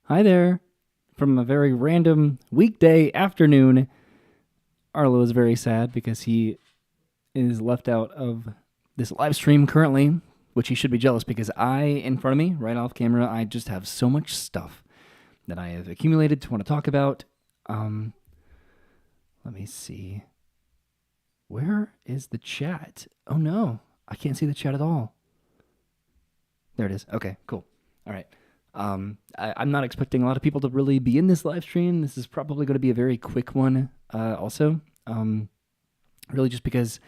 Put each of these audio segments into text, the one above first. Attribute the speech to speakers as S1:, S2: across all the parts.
S1: Hi there. From a very random weekday afternoon, Arlo is very sad because he is left out of this live stream currently, which he should be jealous because in front of me, right off camera, I just have so much stuff that I have accumulated to want to talk about. Um, Let me see. Where is the chat? Oh no, I can't see the chat at all. There it is. Okay, cool. All right. I'm not expecting a lot of people to really be in this live stream. This is probably going to be a very quick one. Also, really just because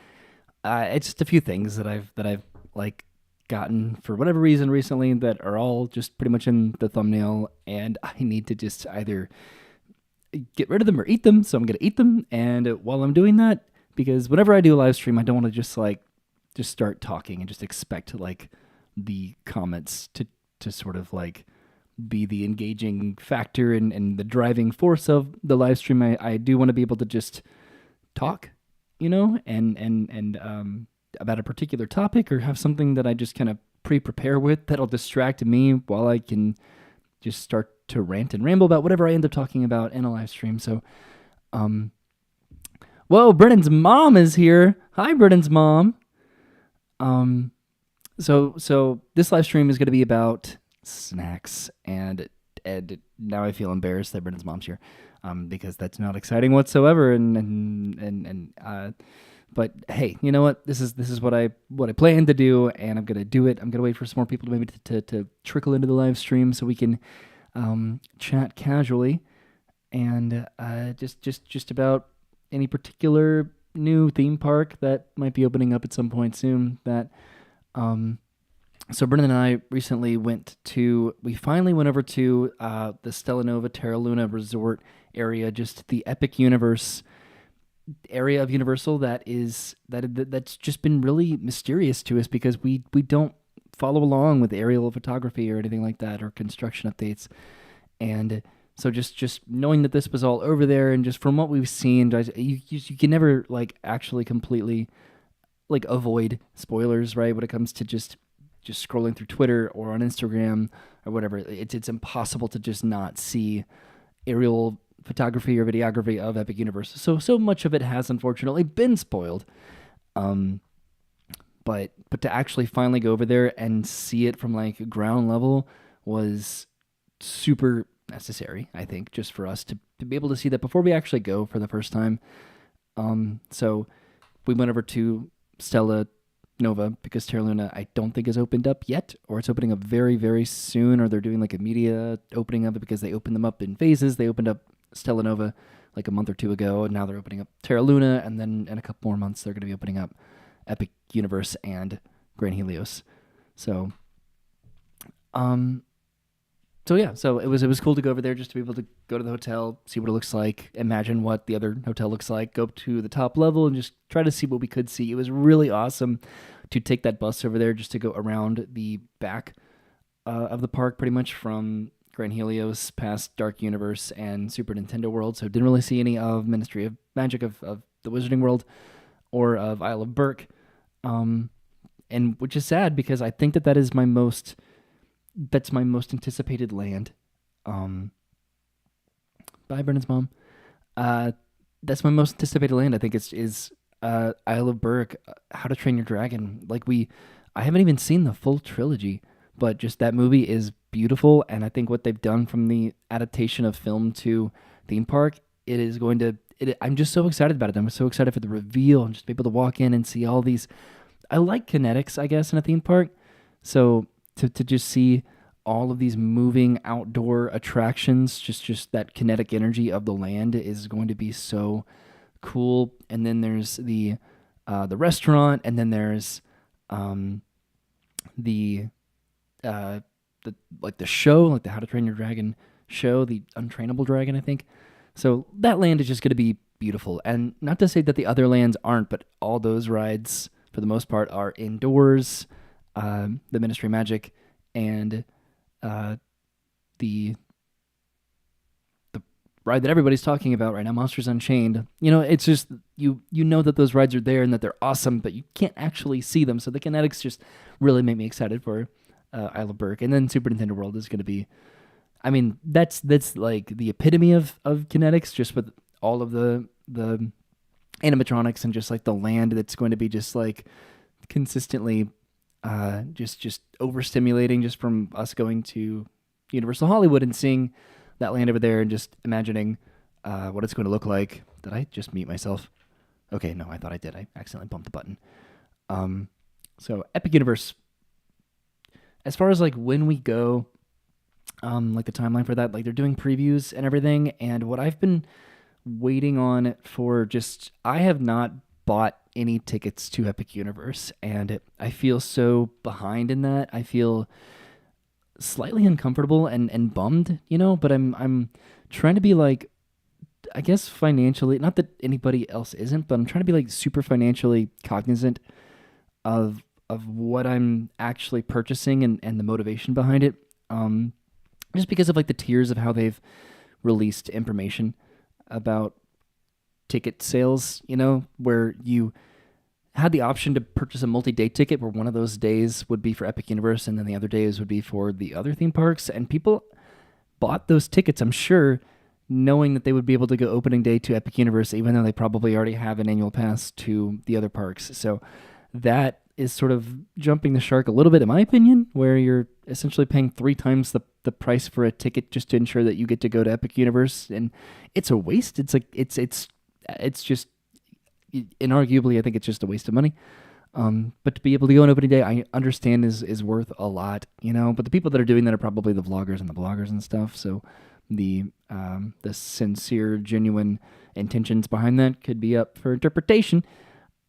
S1: it's just a few things that I've like gotten for whatever reason recently that are all just pretty much in the thumbnail, and I need to just either get rid of them or eat them. So I'm gonna eat them, and while I'm doing that, because whenever I do a live stream, I don't want to just start talking and just expect the comments to sort of be the engaging factor and the driving force of the live stream. I do want to be able to just talk, and about a particular topic, or have something that I just kind of pre-prepare with that'll distract me while I can just start to rant and ramble about whatever I end up talking about in a live stream. So, whoa, Brennan's mom is here. Hi, Brennan's mom. So this live stream is going to be about snacks, and now I feel embarrassed that Brennan's mom's here, because that's not exciting whatsoever. But hey, you know what? This is what I plan to do, and I'm gonna do it. I'm gonna wait for some more people to maybe to trickle into the live stream so we can chat casually, and just about any particular new theme park that might be opening up at some point soon. So Brendan and I recently we finally went over to the Stella Nova Terra Luna Resort area, just the Epic Universe area of Universal that's just been really mysterious to us because we don't follow along with aerial photography or anything like that, or construction updates. And so just knowing that this was all over there, and just from what we've seen, you can never actually completely avoid spoilers, right? When it comes to just scrolling through Twitter or on Instagram or whatever, it's impossible to just not see aerial photography or videography of Epic Universe. So much of it has unfortunately been spoiled. But to actually finally go over there and see it from ground level was super necessary, I think, just for us to be able to see that before we actually go for the first time. So we went over to Stella Nova because Terra Luna I don't think is opened up yet, or it's opening up very, very soon, or they're doing a media opening of it because they opened them up in phases. They opened up Stella Nova a month or two ago, and now they're opening up Terra Luna, and then in a couple more months they're going to be opening up Epic Universe and Grand Helios. So yeah, so it was cool to go over there just to be able to go to the hotel, see what it looks like, imagine what the other hotel looks like, go up to the top level and just try to see what we could see. It was really awesome to take that bus over there just to go around the back of the park, pretty much from Grand Helios past Dark Universe and Super Nintendo World. So didn't really see any of Ministry of Magic of the Wizarding World or of Isle of Berk, and which is sad because I think that's my most anticipated land. Bye, Brennan's mom. That's my most anticipated land. I think is Isle of Berk, How to Train Your Dragon. I haven't even seen the full trilogy, but just that movie is beautiful, and I think what they've done from the adaptation of film to theme park, I'm just so excited about it. I'm so excited for the reveal and just be able to walk in and see all these. I like kinetics, I guess, in a theme park. So to just see all of these moving outdoor attractions, just that kinetic energy of the land is going to be so cool. And then there's the restaurant, and then there's the show, the How to Train Your Dragon show, the Untrainable Dragon, I think. So that land is just going to be beautiful. And not to say that the other lands aren't, but all those rides, for the most part, are indoors. The Ministry of Magic and the ride that everybody's talking about right now, Monsters Unchained. It's just you know that those rides are there and that they're awesome, but you can't actually see them. So the kinetics just really make me excited for Isle of Berk. And then Super Nintendo World is going to be I mean, that's like the epitome of kinetics, just with all of the animatronics and just like the land that's going to be just like consistently just overstimulating just from us going to Universal Hollywood and seeing that land over there and just imagining what it's going to look like. Did I just mute myself? Okay, no, I thought I did. I accidentally bumped the button. So Epic Universe, as far as like when we go, like the timeline for that, like they're doing previews and everything. And what I've been waiting on for just, I have not bought any tickets to Epic Universe, and I feel so behind in that. I feel slightly uncomfortable and bummed, but I'm trying to be like, I guess financially, not that anybody else isn't, but I'm trying to be like super financially cognizant of what I'm actually purchasing and the motivation behind it. Just because of like the tiers of how they've released information about ticket sales, where you had the option to purchase a multi-day ticket where one of those days would be for Epic Universe and then the other days would be for the other theme parks. And people bought those tickets, I'm sure, knowing that they would be able to go opening day to Epic Universe, even though they probably already have an annual pass to the other parks. So that is sort of jumping the shark a little bit, in my opinion, where you're essentially paying 3 times the price for a ticket just to ensure that you get to go to Epic Universe. And it's a waste. It's like, it's just, inarguably, I think it's just a waste of money. But to be able to go on opening day, I understand is worth a lot, but the people that are doing that are probably the vloggers and the bloggers and stuff. So the sincere, genuine intentions behind that could be up for interpretation.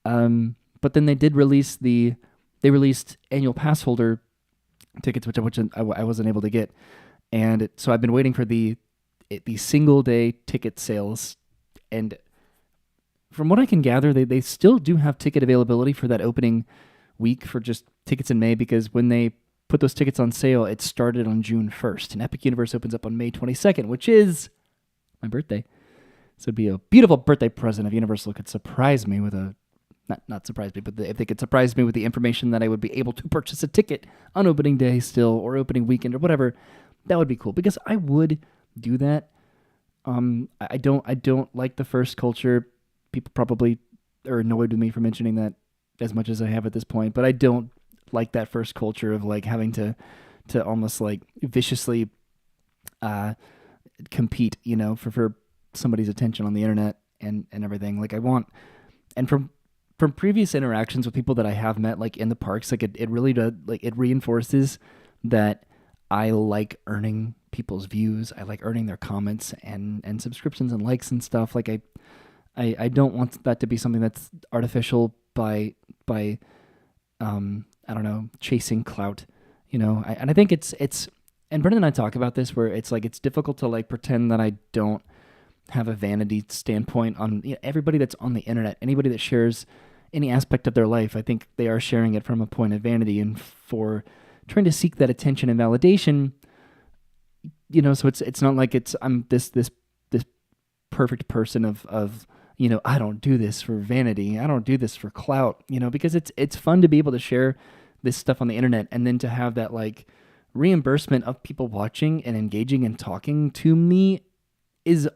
S1: But then they did release they released annual pass holder tickets, which I wasn't able to get. And so I've been waiting for the single day ticket sales. And from what I can gather, they still do have ticket availability for that opening week for just tickets in May, because when they put those tickets on sale, it started on June 1st. And Epic Universe opens up on May 22nd, which is my birthday. So it'd be a beautiful birthday present if Universal could surprise me with not surprise me, but if they could surprise me with the information that I would be able to purchase a ticket on opening day still, or opening weekend, or whatever, that would be cool, because I would do that. I don't like the first culture. People probably are annoyed with me for mentioning that as much as I have at this point, but I don't like that first culture of like having to almost like viciously compete, for somebody's attention on the internet and everything. Like I want, and from previous interactions with people that I have met, like in the parks, like it really does, like it reinforces that I like earning people's views. I like earning their comments and subscriptions and likes and stuff. Like I don't want that to be something that's artificial by I don't know, chasing clout, and I think it's, and Brendan and I talk about this, where it's like, it's difficult to like pretend that I don't have a vanity standpoint on everybody that's on the internet. Anybody that shares any aspect of their life, I think they are sharing it from a point of vanity and for trying to seek that attention and validation. So it's not like I'm this perfect person of I don't do this for vanity. I don't do this for clout. Because it's fun to be able to share this stuff on the internet, and then to have that like reimbursement of people watching and engaging and talking to me is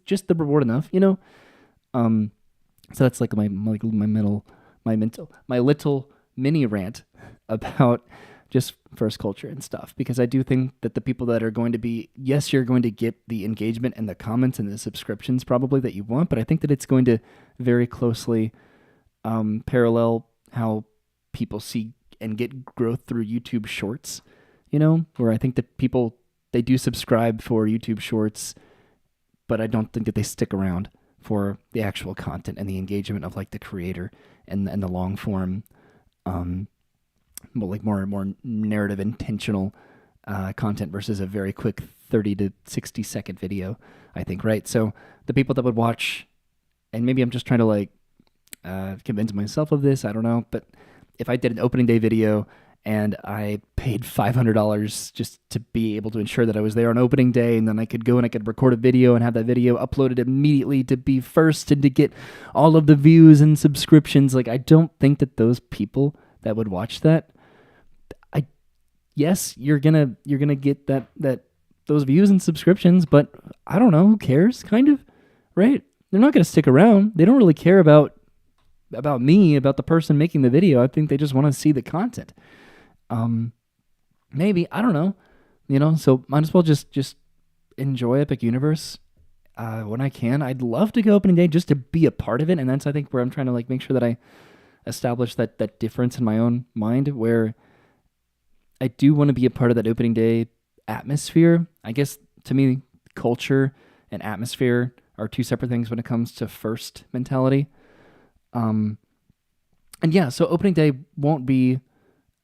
S1: just the reward enough, So that's like my little mini rant about just first culture and stuff, because I do think that the people that are going to be, yes, you're going to get the engagement and the comments and the subscriptions probably that you want, but I think that it's going to very closely parallel how people see and get growth through YouTube Shorts, where I think that people, they do subscribe for YouTube Shorts, but I don't think that they stick around for the actual content and the engagement of like the creator and the long form, like more narrative intentional content versus a very quick 30 to 60 second video, I think, right? So the people that would watch, and maybe I'm just trying to like convince myself of this, I don't know, but if I did an opening day video and I paid $500 just to be able to ensure that I was there on opening day, and then I could go and I could record a video and have that video uploaded immediately to be first and to get all of the views and subscriptions, like I don't think that those people that would watch that, yes, you're gonna get that those views and subscriptions, but I don't know, who cares, kind of, right? They're not going to stick around. They don't really care about me, about the person making the video. I think they just want to see the content. Maybe, I don't know, so might as well just enjoy Epic Universe when I can. I'd love to go opening day just to be a part of it, and that's, I think, where I'm trying to like make sure that I establish that difference in my own mind, where I do want to be a part of that opening day atmosphere. I guess to me, culture and atmosphere are two separate things when it comes to first mentality. And yeah, so opening day won't be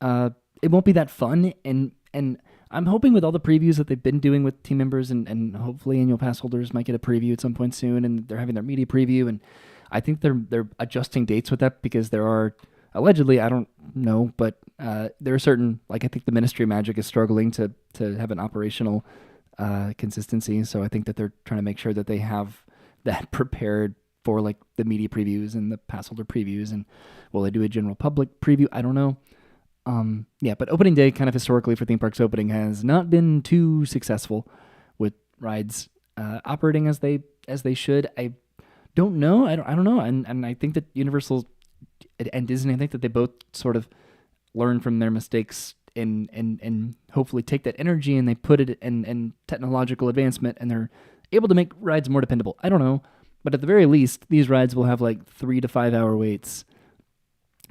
S1: that fun, and I'm hoping with all the previews that they've been doing with team members and hopefully annual pass holders might get a preview at some point soon, and they're having their media preview, and I think they're adjusting dates with that because there are allegedly, I don't know, but there are certain, like I think the Ministry of Magic is struggling to have an operational consistency, so I think that they're trying to make sure that they have that prepared for like the media previews and the pass holder previews, and will they do a general public preview? I don't know. Yeah, but opening day kind of historically for theme parks opening has not been too successful with rides operating as they should. I don't know. I don't know. And I think that Universal and Disney, I think that they both sort of learn from their mistakes and hopefully take that energy and they put it in technological advancement, and they're able to make rides more dependable. I don't know. But at the very least, these rides will have like 3 to 5 hour waits.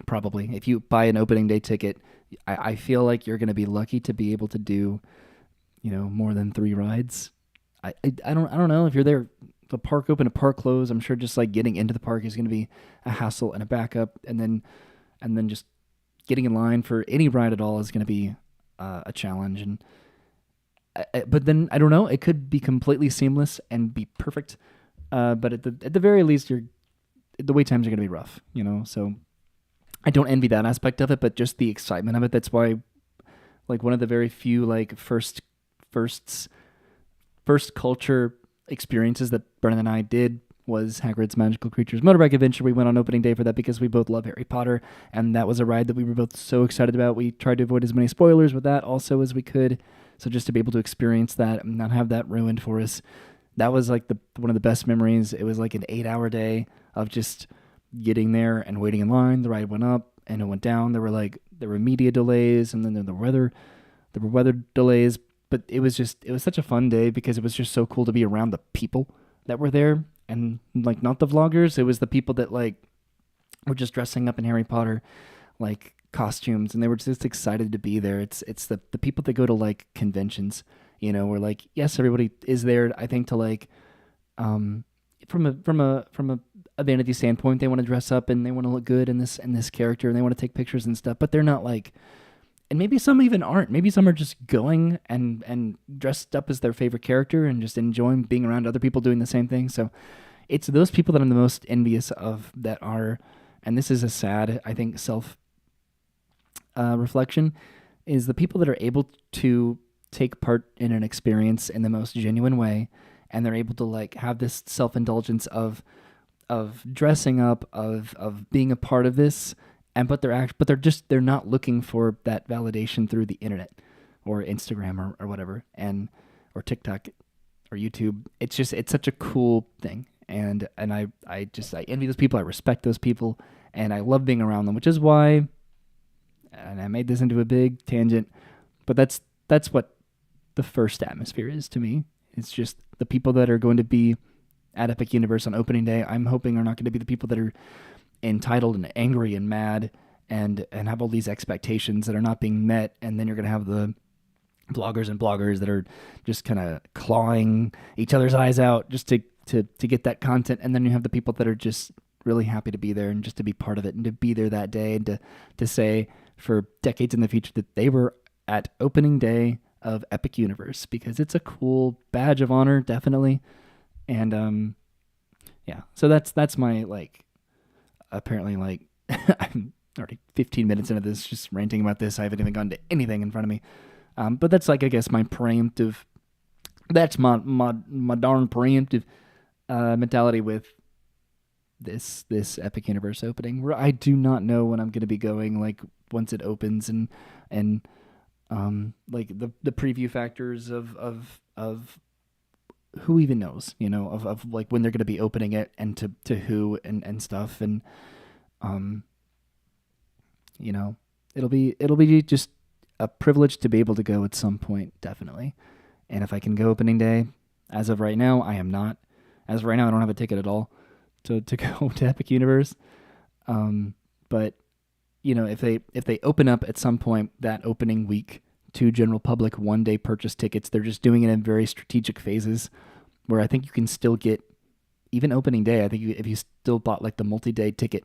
S1: Probably. If you buy an opening day ticket, I feel like you're going to be lucky to be able to do, more than 3 rides. I don't know if you're there, the park open, a park close. I'm sure just like getting into the park is going to be a hassle and a backup, and then just getting in line for any ride at all is going to be a challenge. And but then I don't know, it could be completely seamless and be perfect. But at the very least, the wait times are going to be rough, So I don't envy that aspect of it, but just the excitement of it. That's why, like, one of the very few like first culture experiences that Brennan and I did was Hagrid's Magical Creatures Motorbike Adventure. We went on opening day for that because we both love Harry Potter, and that was a ride that we were both so excited about. We tried to avoid as many spoilers with that also as we could, so just to be able to experience that and not have that ruined for us. That was like one of the best memories. It was like an 8-hour day of just getting there and waiting in line. The ride went up and it went down. There were media delays, and then there were weather delays. But it was such a fun day because it was just so cool to be around the people that were there, and like not the vloggers. It was the people that like were just dressing up in Harry Potter like costumes, and they were just excited to be there. It's the people that go to like conventions, where like, yes, everybody is there, I think, to like from a vanity standpoint, they want to dress up and they want to look good in this character, and they want to take pictures and stuff, but they're not like, and maybe some even aren't. Maybe some are just going and dressed up as their favorite character and just enjoying being around other people doing the same thing. So it's those people that I'm the most envious of that are, and this is a sad, I think, self reflection, is the people that are able to take part in an experience in the most genuine way, and they're able to like have this self-indulgence of dressing up, of being a part of this. But they're not looking for that validation through the internet or Instagram or whatever, or TikTok or YouTube. It's such a cool thing, and I envy those people. I respect those people, and I love being around them, which is why. And I made this into a big tangent, but that's what the first atmosphere is to me. It's just the people that are going to be at Epic Universe on opening day. I'm hoping are not going to be the people that are entitled and angry and mad and have all these expectations that are not being met, and then you're going to have the vloggers and bloggers that are just kind of clawing each other's eyes out just to get that content, and then you have the people that are just really happy to be there and just to be part of it and to be there that day and to say for decades in the future that they were at opening day of Epic Universe, because it's a cool badge of honor, definitely. And yeah, so that's my like, apparently like I'm already 15 minutes into this just ranting about this. I haven't even gone to anything in front of me, but that's like, I guess, my preemptive, that's my darn preemptive mentality with this Epic Universe opening, where I do not know when I'm going to be going, like once it opens, and like the preview factors of of who even knows, of like when they're going to be opening it and to who and stuff. And, um, you know, it'll be just a privilege to be able to go at some point, definitely. And if I can go opening day, as of right now, I am not. As of right now, I don't have a ticket at all to go to Epic Universe. But if they open up at some point that opening week to general public 1 day purchase tickets, they're just doing it in very strategic phases where I think you can still get even opening day. I think if you still bought like the multi-day ticket,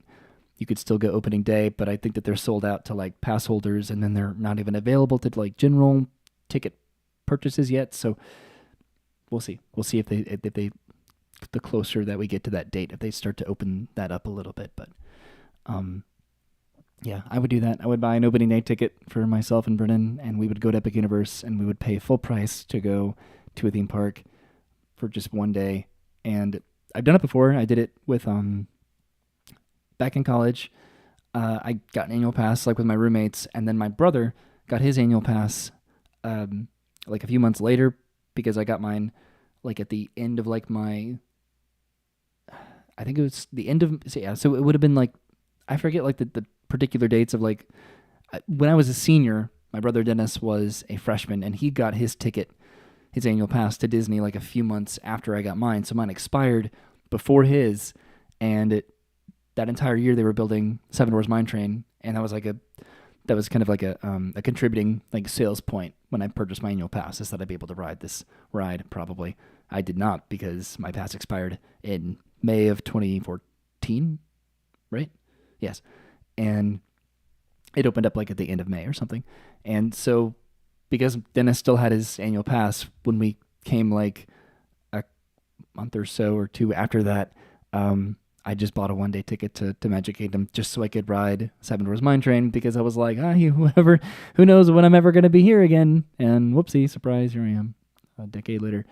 S1: you could still go opening day, but I think that they're sold out to like pass holders, and then they're not even available to like general ticket purchases yet. So we'll see. We'll see if they the closer that we get to that date, if they start to open that up a little bit. But yeah, I would do that. I would buy an opening day ticket for myself and Brennan, and we would go to Epic Universe, and we would pay full price to go to a theme park for just 1 day. And I've done it before. I did it with back in college. I got an annual pass like with my roommates, and then my brother got his annual pass like a few months later, because I got mine like at the end of like I think it was the end of, so yeah, so it would have been like, I forget like the particular dates of like, when I was a senior, my brother Dennis was a freshman, and he got his annual pass to Disney like a few months after I got mine. So mine expired before his, and that entire year they were building Seven Dwarfs Mine Train, and that was kind of like a contributing like sales point when I purchased my annual pass, is that I'd be able to ride this ride. Probably I did not, because my pass expired in May of 2014, right? Yes. And it opened up like at the end of May or something. And so because Dennis still had his annual pass, when we came like a month or so or two after that, I just bought a 1 day ticket to Magic Kingdom just so I could ride Seven Dwarfs Mine Train, because I was like, who knows when I'm ever going to be here again. And whoopsie, surprise, here I am a decade later.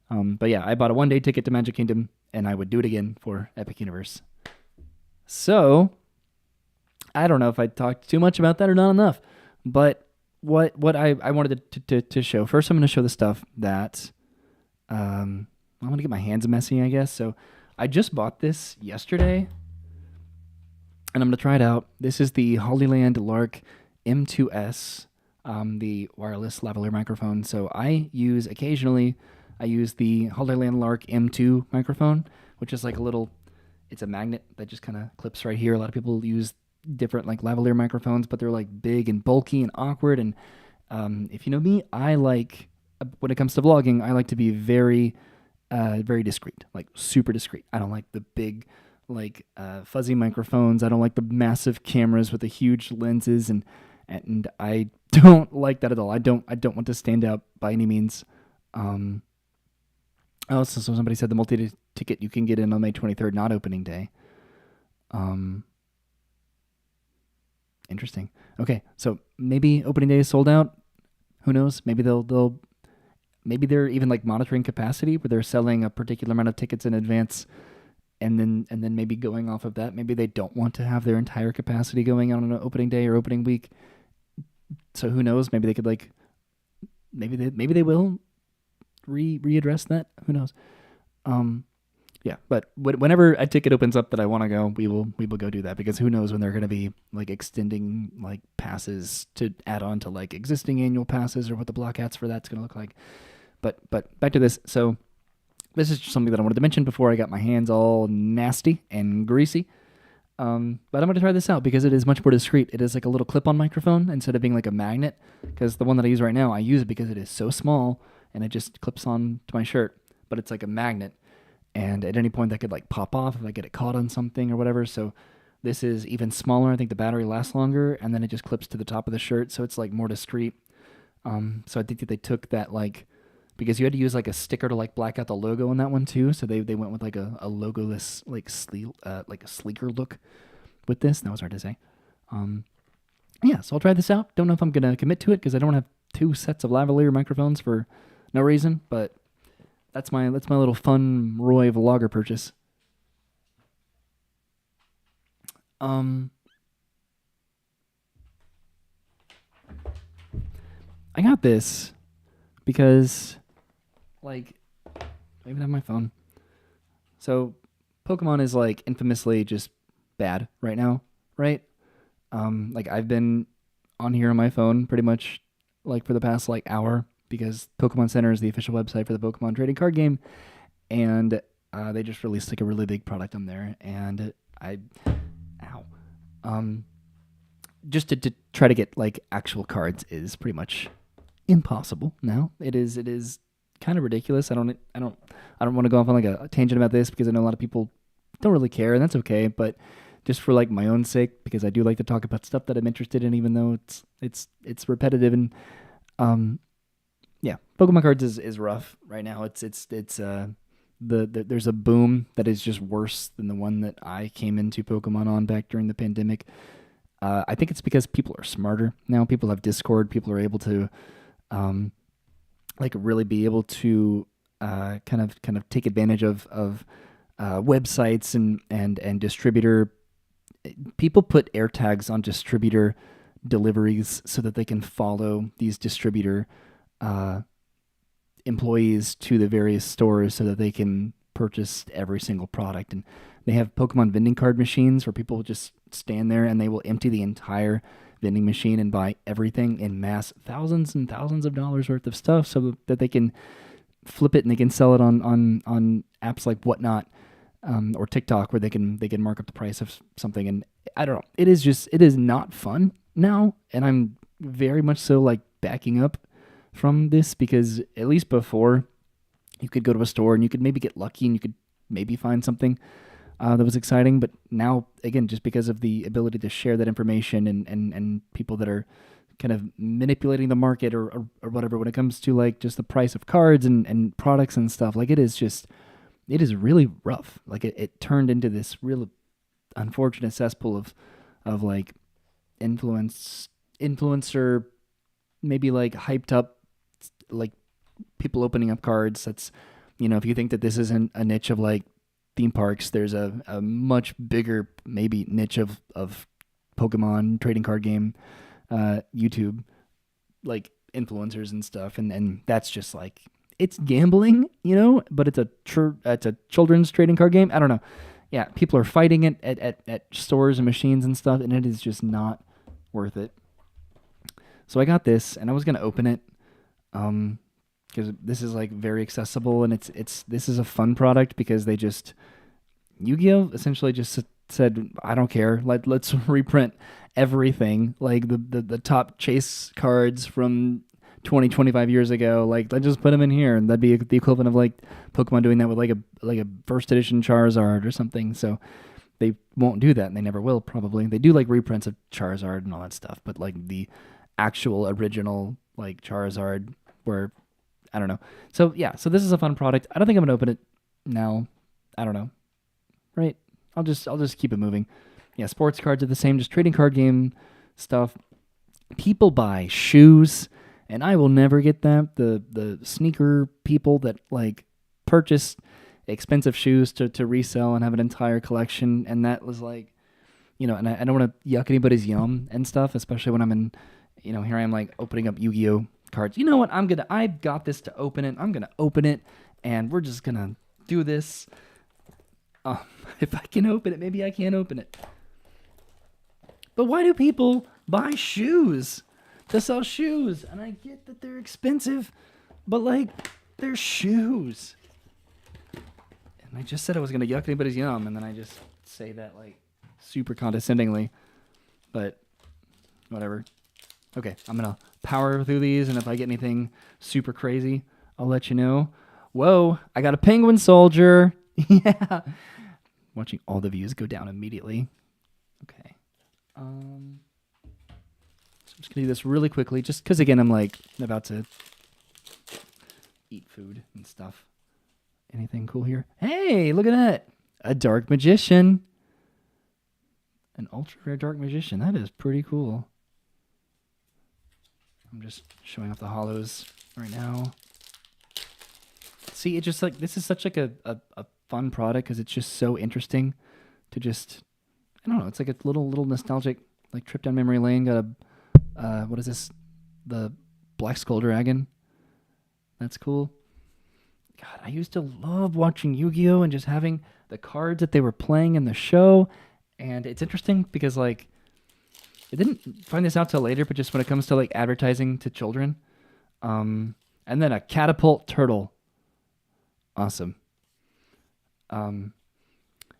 S1: But yeah, I bought a 1 day ticket to Magic Kingdom, and I would do it again for Epic Universe. So I don't know if I talked too much about that or not enough, but what I wanted to show first, I'm going to show the stuff that I'm going to get my hands messy, I guess. So I just bought this yesterday, and I'm going to try it out. This is the Hollyland Lark M2S, the wireless lavalier microphone. So occasionally I use the Hollyland Lark M2 microphone, which is like it's a magnet that just kind of clips right here. A lot of people use different like lavalier microphones, but they're like big and bulky and awkward. And if you know me, when it comes to vlogging, I like to be very, very discreet, like super discreet. I don't like the big, like fuzzy microphones. I don't like the massive cameras with the huge lenses, and I don't like that at all. I don't want to stand out by any means. So somebody said the multi ticket you can get in on May 23rd, not opening day. Interesting. Okay, so maybe opening day is sold out. Who knows? Maybe maybe they're even like monitoring capacity, where they're selling a particular amount of tickets in advance, and then maybe going off of that, maybe they don't want to have their entire capacity going on an opening day or opening week. So who knows? Maybe they could maybe they will readdress that. Who knows? Yeah, but whenever a ticket opens up that I want to go, we will go do that, because who knows when they're going to be like extending like passes to add on to like existing annual passes, or what the block hats for that's going to look like. But back to this. So this is just something that I wanted to mention before I got my hands all nasty and greasy. But I'm going to try this out because it is much more discreet. It is like a little clip-on microphone instead of being like a magnet, because the one that I use right now, I use it because it is so small and it just clips on to my shirt, but it's like a magnet. And at any point that could like pop off if I get it caught on something or whatever. So this is even smaller. I think the battery lasts longer, and then it just clips to the top of the shirt. So it's like more discreet. So I think that they took that like, because you had to use like a sticker to like black out the logo on that one too. So they went with like a logoless, like like a sleeker look with this. That was hard to say. Yeah, so I'll try this out. Don't know if I'm going to commit to it, because I don't have 2 sets of lavalier microphones for no reason, but that's my little fun Roy vlogger purchase. I got this because Like, I even have my phone. So, Pokemon is like infamously just bad right now, right? Like I've been on here on my phone pretty much like for the past like hour because Pokemon Center is the official website for the Pokemon trading card game, and they just released like a really big product on there, and ow, um, just to try to get like actual cards is pretty much impossible now. It is kind of ridiculous. I don't want to go off on like a tangent about this because I know a lot of people don't really care, and that's okay. But just for like my own sake, because I do like to talk about stuff that I'm interested in, even though it's repetitive and yeah, Pokemon cards is rough right now. There's a boom that is just worse than the one that I came into Pokemon on back during the pandemic. I think it's because people are smarter now. People have Discord. People are able to like really be able to kind of take advantage of websites and distributor. People put air tags on distributor deliveries so that they can follow these distributor employees to the various stores so that they can purchase every single product. And they have Pokemon vending card machines where people just stand there and they will empty the entire vending machine and buy everything in mass, thousands and thousands of dollars worth of stuff, so that they can flip it and they can sell it on apps like Whatnot or TikTok, where they can mark up the price of something. And I don't know, it is not fun now, and I'm very much so like backing up from this, because at least before you could go to a store and you could maybe get lucky and you could maybe find something that was exciting. But now, again, just because of the ability to share that information and people that are kind of manipulating the market or whatever when it comes to like just the price of cards and products and stuff, like it is really rough. Like it turned into this real unfortunate cesspool of like influencer, maybe like hyped up, like people opening up cards. That's, if you think that this isn't a niche of like theme parks, there's a much bigger maybe niche of Pokemon trading card game YouTube like influencers and stuff, and that's just like, it's gambling, but it's a children's trading card game. I don't know. Yeah, people are fighting it at stores and machines and stuff, and it is just not worth it. So I got this, and I was gonna open it, because this is like very accessible, and this is a fun product because they just, Yu-Gi-Oh essentially just said, I don't care, let's reprint everything, like the top chase cards from 20, 25 years ago, like let's just put them in here, and that'd be the equivalent of like Pokemon doing that with like a first edition Charizard or something. So they won't do that, and they never will probably. They do like reprints of Charizard and all that stuff, but like the actual original like Charizard, where I don't know. So yeah, so this is a fun product. I don't think I'm gonna open it now. I don't know. Right? I'll just keep it moving. Yeah, sports cards are the same, just trading card game stuff. People buy shoes, and I will never get that. The sneaker people that like purchase expensive shoes to resell and have an entire collection, and that was like, and I don't want to yuck anybody's yum and stuff, especially when I'm in, here I am like opening up Yu-Gi-Oh cards. You know what? I've got this to open it. I'm gonna open it, and we're just gonna do this. If I can open it, maybe I can't open it. But why do people buy shoes to sell shoes? And I get that they're expensive, but like, they're shoes. And I just said I was gonna yuck anybody's yum, and then I just say that like super condescendingly. But whatever. Okay, I'm gonna power through these, and if I get anything super crazy, I'll let you know. Whoa, I got a penguin soldier. Yeah. Watching all the views go down immediately. Okay. So I'm just gonna do this really quickly, just because again I'm like about to eat food and stuff. Anything cool here? Hey, look at that! A dark magician. An ultra rare dark magician. That is pretty cool. I'm just showing off the hollows right now. See, it just like, this is such like a fun product because it's just so interesting to just, I don't know, it's like a little nostalgic like trip down memory lane. Got a what is this? The Black Skull Dragon. That's cool. God, I used to love watching Yu-Gi-Oh and just having the cards that they were playing in the show. And it's interesting because like I didn't find this out till later, but just when it comes to like advertising to children, and then a catapult turtle, awesome. Um,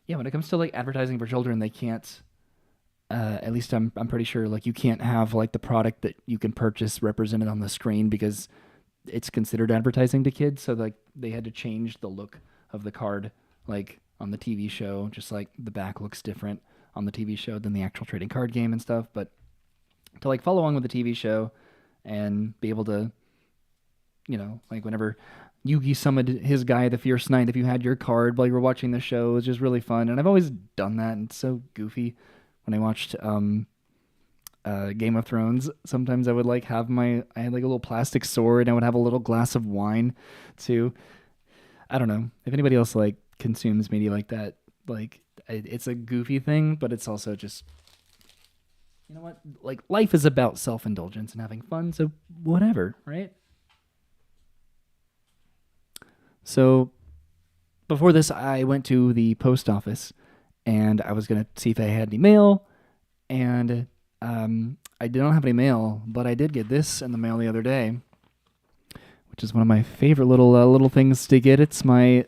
S1: yeah, when it comes to like advertising for children, they can't. At least I'm pretty sure like you can't have like the product that you can purchase represented on the screen because it's considered advertising to kids. So like they had to change the look of the card like on the TV show, just like the back looks different on the TV show than the actual trading card game and stuff. But to like follow along with the TV show and be able to, like whenever Yugi summoned his guy, the Fierce Knight, if you had your card while you were watching the show, it was just really fun. And I've always done that, and it's so goofy. When I watched Game of Thrones, sometimes I would like I had like a little plastic sword, and I would have a little glass of wine too. I don't know if anybody else like consumes media like that. Like it's a goofy thing, but it's also just, you know what? Like life is about self-indulgence and having fun, so whatever, right? So before this, I went to the post office and I was gonna see if I had any mail, and I don't have any mail, but I did get this in the mail the other day, which is one of my favorite little things to get. It's my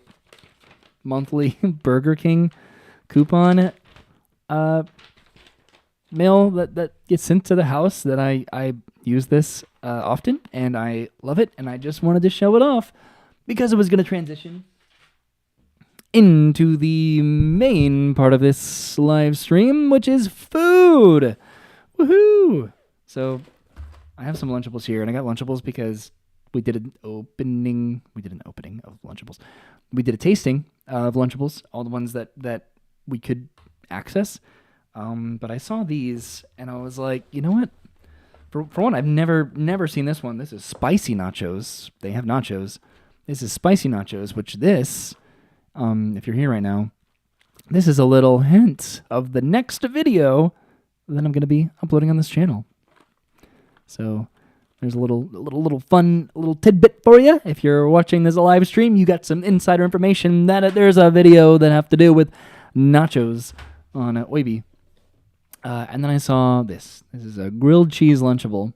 S1: monthly Burger King coupon mail that gets sent to the house. That I use this often, and I love it, and I just wanted to show it off because it was going to transition into the main part of this live stream, which is food. Woohoo! So I have some Lunchables here, and I got Lunchables because we did an opening. We did an opening of Lunchables. We did a tasting of Lunchables, all the ones that we could access. But I saw these, and I was like, you know what? For one, I've never seen this one. This is spicy nachos. They have nachos. This is spicy nachos, which this, if you're here right now, this is a little hint of the next video that I'm going to be uploading on this channel. So there's a little fun little tidbit for you. If you're watching this live stream, you got some insider information that there's a video that have to do with nachos on Oibi. And then I saw this. This is a grilled cheese Lunchable,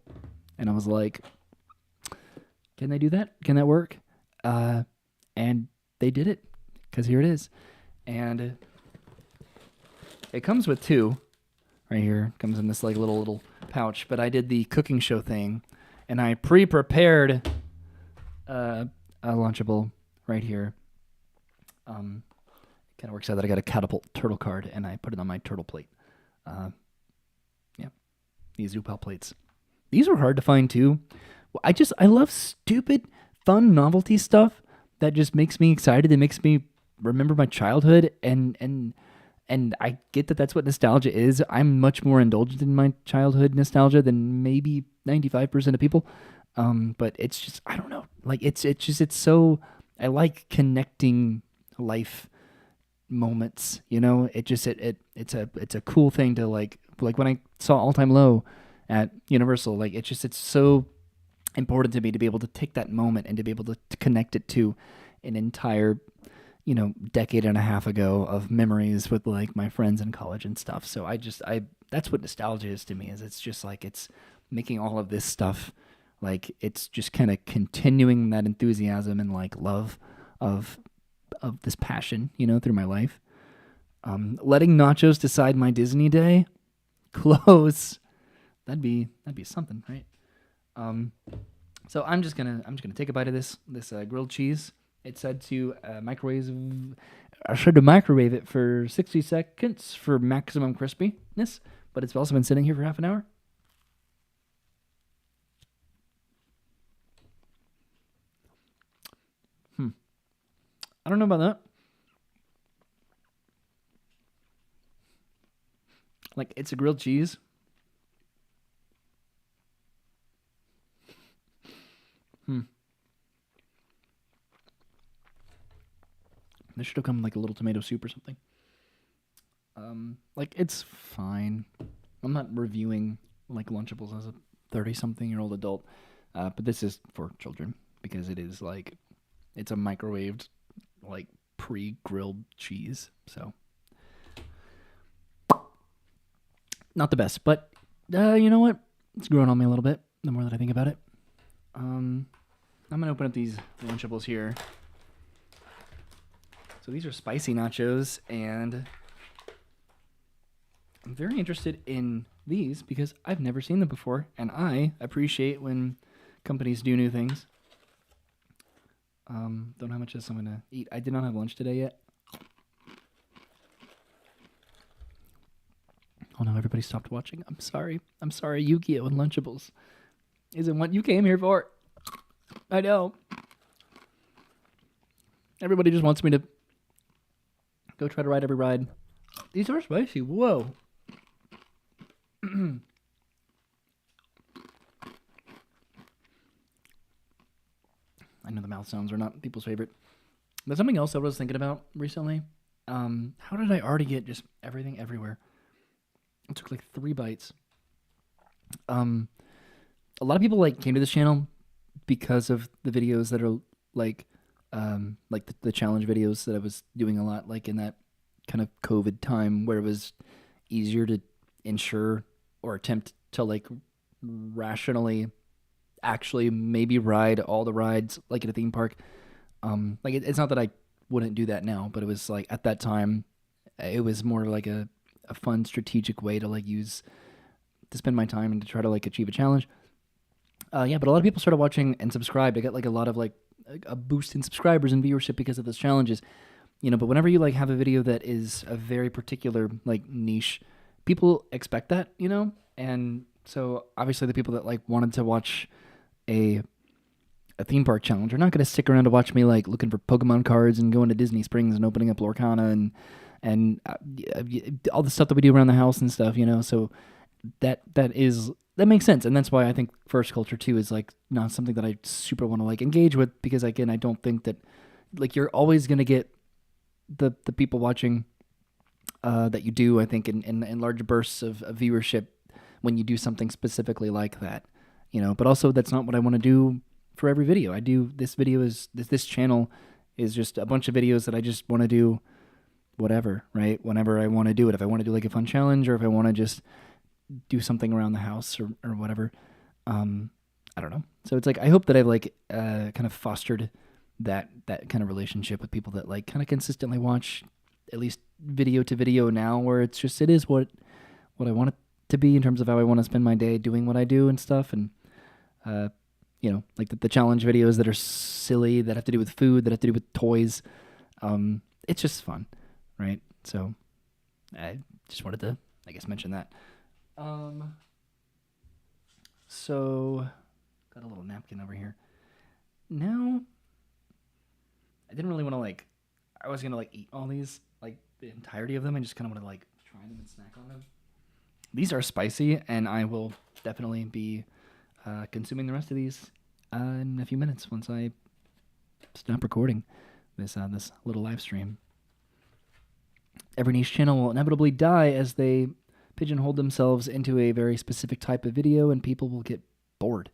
S1: and I was like, can they do that? Can that work? And they did it, because here it is. And it comes with two. Right here. It comes in this like little pouch. But I did the cooking show thing, and I pre-prepared a Lunchable right here. Kind of works out that I got a catapult turtle card, and I put it on my turtle plate. Yeah, these Zupal plates. These were hard to find too. I love stupid, fun novelty stuff that just makes me excited. It makes me remember my childhood, and I get that that's what nostalgia is. I'm much more indulgent in my childhood nostalgia than maybe 95% of people. But it's just, I don't know. Like it's so, I like connecting life moments, it's a cool thing to like when I saw All Time Low at Universal, like it's so important to me to be able to take that moment and to be able to connect it to an entire decade and a half ago of memories with like my friends in college and stuff. So I that's what nostalgia is to me, is it's just like it's making all of this stuff, like it's just kind of continuing that enthusiasm and like love of this passion, through my life. Letting nachos decide my Disney day. Close. That'd be something, right? So I'm just gonna take a bite of this grilled cheese. It said to microwave it for 60 seconds for maximum crispiness, but it's also been sitting here for half an hour. I don't know about that. Like, it's a grilled cheese. This should have come like a little tomato soup or something. Like, it's fine. I'm not reviewing like Lunchables as a 30-something-year-old adult, but this is for children because it is like it's a microwaved, like pre-grilled cheese. So not the best, but you know what? It's growing on me a little bit. The more that I think about it, I'm gonna open up these Lunchables here. So these are spicy nachos, and I'm very interested in these because I've never seen them before, and I appreciate when companies do new things. Don't know how much of this I'm gonna eat. I did not have lunch today yet. Oh no, everybody stopped watching. I'm sorry. Yu-Gi-Oh! And Lunchables isn't what you came here for. I know. Everybody just wants me to go try to ride every ride. These are spicy. Whoa. I know the mouth sounds are not people's favorite. But something else I was thinking about recently. How did I already get just everything everywhere? It took like 3 bites. A lot of people like came to this channel because of the videos that are like the challenge videos that I was doing a lot, like in that kind of COVID time where it was easier to ensure or attempt to like rationally actually maybe ride all the rides like at a theme park. It's not that I wouldn't do that now, but it was like at that time it was more like a fun strategic way to like use to spend my time and to try to like achieve a challenge. But a lot of people started watching and subscribed. I got like a lot of like a boost in subscribers and viewership because of those challenges, but whenever you like have a video that is a very particular like niche, people expect that, and so obviously the people that like wanted to watch a theme park challenge are not going to stick around to watch me like looking for Pokemon cards and going to Disney Springs and opening up Lorcana and all the stuff that we do around the house and stuff, so that makes sense. And that's why I think First Culture 2 is like not something that I super want to like engage with, because again, I don't think that like you're always going to get the people watching that you do, I think, in large bursts of viewership when you do something specifically like that, but also that's not what I want to do for every video. This channel is just a bunch of videos that I just want to do whatever, right? Whenever I want to do it. If I want to do like a fun challenge, or if I want to just do something around the house or whatever. I don't know. So it's like, I hope that I've like kind of fostered that kind of relationship with people that like kind of consistently watch at least video to video now, where it is what I want it to be in terms of how I want to spend my day doing what I do and stuff. And, like the challenge videos that are silly, that have to do with food, that have to do with toys. It's just fun. Right. So I just wanted to, I guess, mention that. So got a little napkin over here. Now, I didn't really want to I was going to eat all these, the entirety of them. I just kind of want to try them and snack on them. These are spicy, and I will definitely be consuming the rest of these in a few minutes once I stop recording this little live stream. Every niche channel will inevitably die as they pigeonhole themselves into a very specific type of video, and people will get bored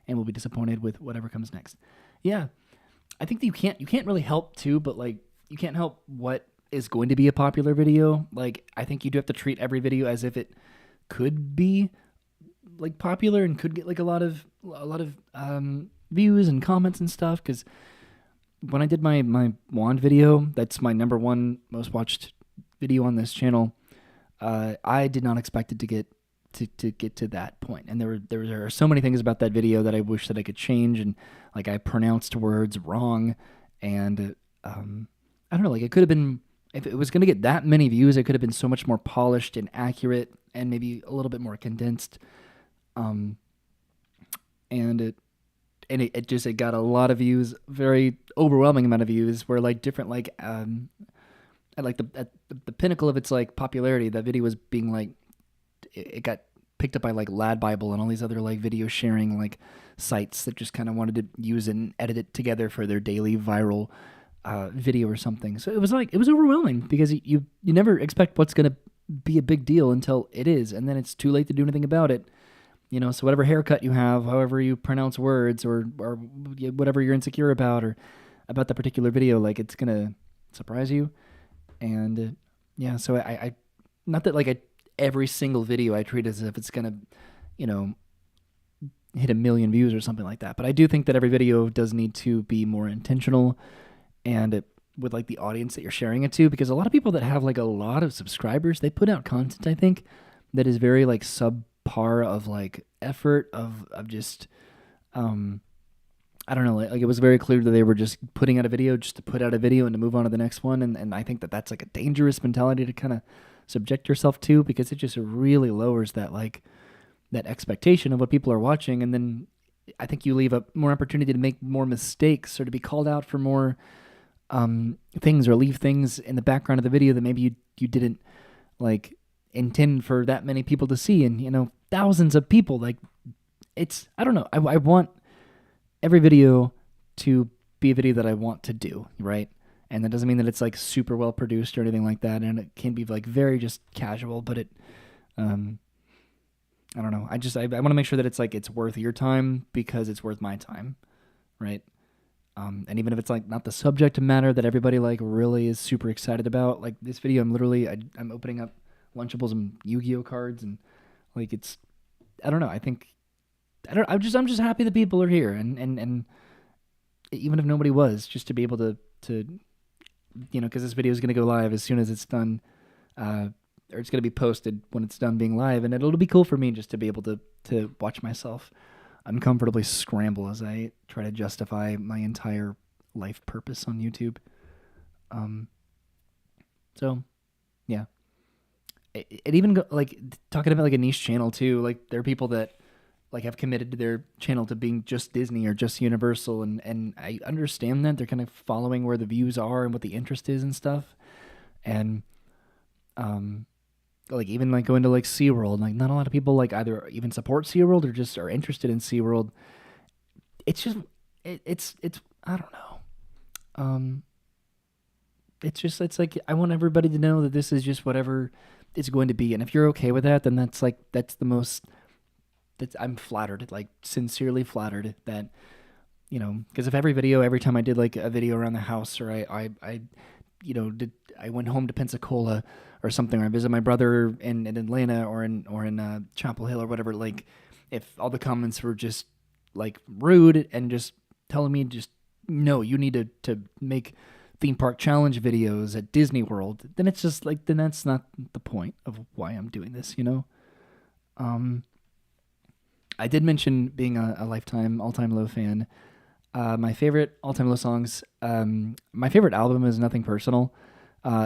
S1: and will be disappointed with whatever comes next. Yeah, I think that you can't really help too, but you can't help what is going to be a popular video. I think you do have to treat every video as if it could be popular and could get a lot of views and comments and stuff. Because when I did my wand video, that's my number 1 most watched video on this channel. I did not expect it to get to that point, and there are so many things about that video that I wish that I could change, and I pronounced words wrong, and I don't know, it could have been, if it was going to get that many views, it could have been so much more polished and accurate, and maybe a little bit more condensed, and it got a lot of views, very overwhelming amount of views, where different at the pinnacle of its popularity, that video was being it got picked up by Lad Bible and all these other video sharing sites that just kind of wanted to use and edit it together for their daily viral video or something. So it was overwhelming, because you never expect what's going to be a big deal until it is, and then it's too late to do anything about it. So whatever haircut you have, however you pronounce words, or whatever you're insecure about, or about the particular video, like it's gonna surprise you. And yeah, so I not that like every single video I treat as if it's gonna, you know, hit 1 million views or something like that. But I do think that every video does need to be more intentional and with like the audience that you're sharing it to, because a lot of people that have like a lot of subscribers, they put out content, I think, that is very like subpar of like effort of just I don't know, like it was very clear that they were just putting out a video just to put out a video and to move on to the next one. And I think that that's like a dangerous mentality to kind of subject yourself to, because it just really lowers that like that expectation of what people are watching. And then I think you leave a more opportunity to make more mistakes or to be called out for more things, or leave things in the background of the video that maybe you didn't like intend for that many people to see. And, you know, thousands of people, like it's, I don't know. I want every video to be a video that I want to do, right? And that doesn't mean that it's like super well produced or anything like that. And it can be like very just casual, but it, I don't know. I want to make sure that it's like, it's worth your time because it's worth my time, right? And even if it's like not the subject matter that everybody like really is super excited about, like this video, I'm opening up Lunchables and Yu-Gi-Oh cards, and like it's, I don't know. I'm just happy that people are here, and even if nobody was, just to be able to you know, because this video is going to go live as soon as it's done, or it's going to be posted when it's done being live, and it'll be cool for me just to be able to watch myself uncomfortably scramble as I try to justify my entire life purpose on YouTube. So yeah, it even like talking about like a niche channel too. Like there are people that like have committed to their channel to being just Disney or just Universal, and I understand that they're kind of following where the views are and what the interest is and stuff. And like even like going to like SeaWorld, like not a lot of people like either even support SeaWorld or just are interested in SeaWorld. It's just it's I don't know. It's like I want everybody to know that this is just whatever it's going to be, and if you're okay with that, then that's the most. I'm flattered, like sincerely flattered that, you know, because if every time I did like a video around the house, or I I went home to Pensacola or something, or I visit my brother in Atlanta or in Chapel Hill or whatever, like if all the comments were just like rude and just telling me just no, you need to make theme park challenge videos at Disney World, then it's just like, then that's not the point of why I'm doing this, you know? I did mention being a lifetime all-time low fan. My favorite all-time low songs, my favorite album is Nothing Personal.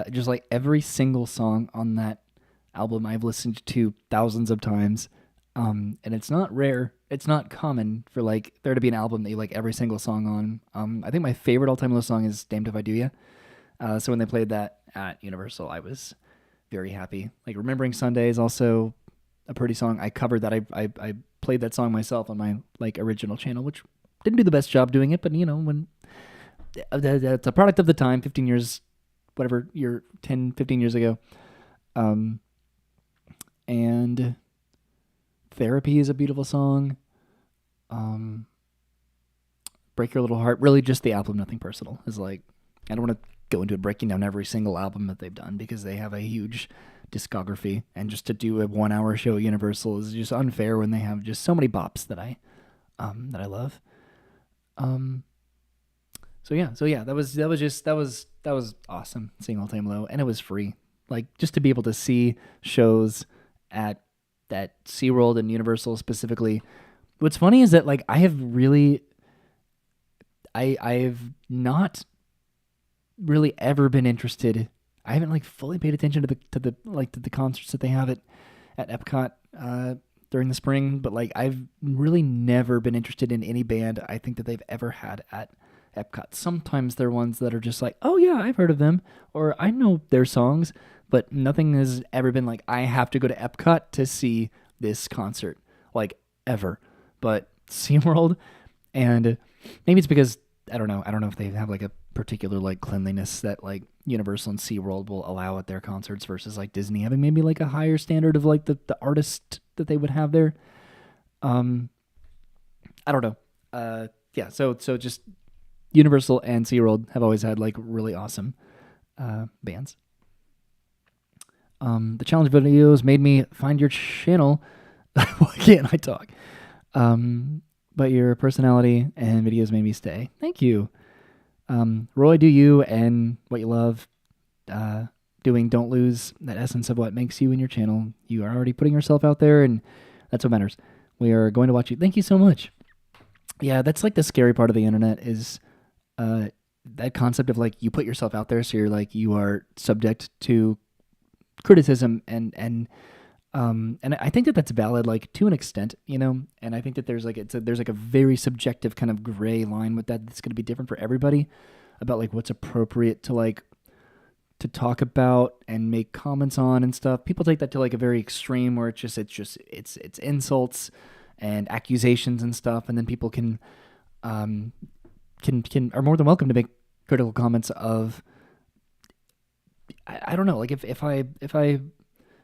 S1: Just like every single song on that album I've listened to thousands of times. And it's not rare. It's not common for like there to be an album that you like every single song on. I think my favorite all-time low song is Damned If I Do Ya. So when they played that at Universal, I was very happy. Like Remembering Sunday is also a pretty song. I covered that. I played that song myself on my like original channel, which didn't do the best job doing it, but you know, when it's a product of the time, 15 years, whatever, 15 years ago. And Therapy is a beautiful song. Break Your Little Heart, really just the album Nothing Personal is like, I don't want to go into it breaking down every single album that they've done because they have a huge discography, and just to do a 1 hour show at Universal is just unfair when they have just so many bops that I love. So yeah, that was awesome seeing All Time Low, and it was free. Like just to be able to see shows at that SeaWorld and Universal specifically. What's funny is that like I've not really ever been interested. I haven't like fully paid attention to the concerts that they have at Epcot during the spring, but like I've really never been interested in any band I think that they've ever had at Epcot. Sometimes they're ones that are just like, oh yeah, I've heard of them, or I know their songs, but nothing has ever been like, I have to go to Epcot to see this concert, like ever. But SeaWorld, and maybe it's because I don't know if they have like a particular like cleanliness that like Universal and SeaWorld will allow at their concerts versus like Disney having maybe like a higher standard of like the artist that they would have there. I don't know. Yeah, so just Universal and SeaWorld have always had like really awesome bands. The challenge videos made me find your channel. Why can't I talk? But your personality and videos made me stay. Thank you. Roy, do you and what you love doing. Don't lose that essence of what makes you and your channel. You are already putting yourself out there, and that's what matters. We are going to watch you. Thank you so much. Yeah, that's like the scary part of the internet is that concept of like you put yourself out there, so you're like you are subject to criticism and I think that that's valid, like to an extent, you know. And I think that there's like there's like a very subjective kind of gray line with that that's going to be different for everybody about like what's appropriate to like to talk about and make comments on and stuff. People take that to like a very extreme where it's insults and accusations and stuff, and then people can are more than welcome to make critical comments of I don't know, like if I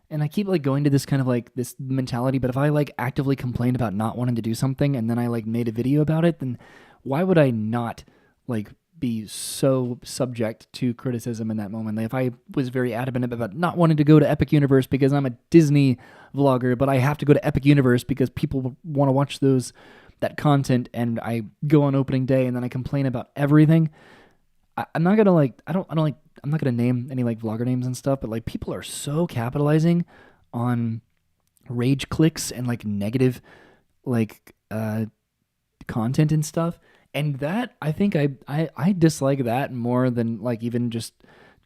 S1: and I keep like going to this kind of like this mentality, but if I like actively complained about not wanting to do something and then I like made a video about it, then why would I not like be so subject to criticism in that moment? Like if I was very adamant about not wanting to go to Epic Universe because I'm a Disney vlogger, but I have to go to Epic Universe because people want to watch that content, and I go on opening day and then I complain about everything. I'm not gonna like I'm not gonna name any like vlogger names and stuff, but like people are so capitalizing on rage clicks and like negative like content and stuff, and that I think I dislike that more than like even just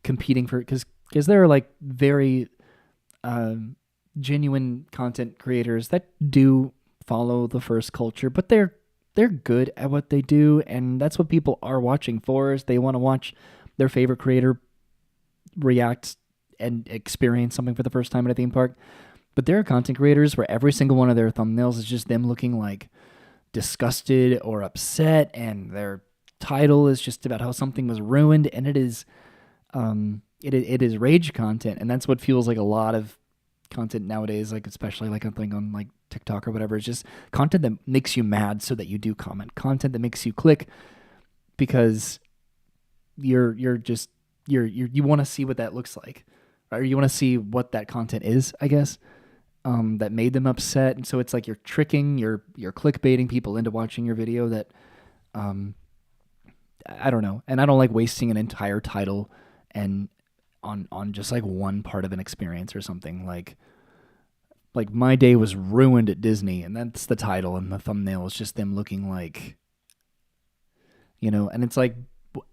S1: competing for because there are like very genuine content creators that do follow the first culture, but they're good at what they do, and that's what people are watching for. Is they want to watch their favorite creator react and experience something for the first time at a theme park. But there are content creators where every single one of their thumbnails is just them looking like disgusted or upset, and their title is just about how something was ruined, and it is rage content, and that's what fuels like a lot of content nowadays, like especially like a thing on like TikTok or whatever. It's just content that makes you mad so that you do comment, content that makes you click because you want to see what that looks like, or you want to see what that content is, I guess, that made them upset. And so it's like you're tricking, you're clickbaiting people into watching your video that I don't know. And I don't like wasting an entire title and on just like one part of an experience or something. Like my day was ruined at Disney, and that's the title, and the thumbnail is just them looking like, you know, and it's like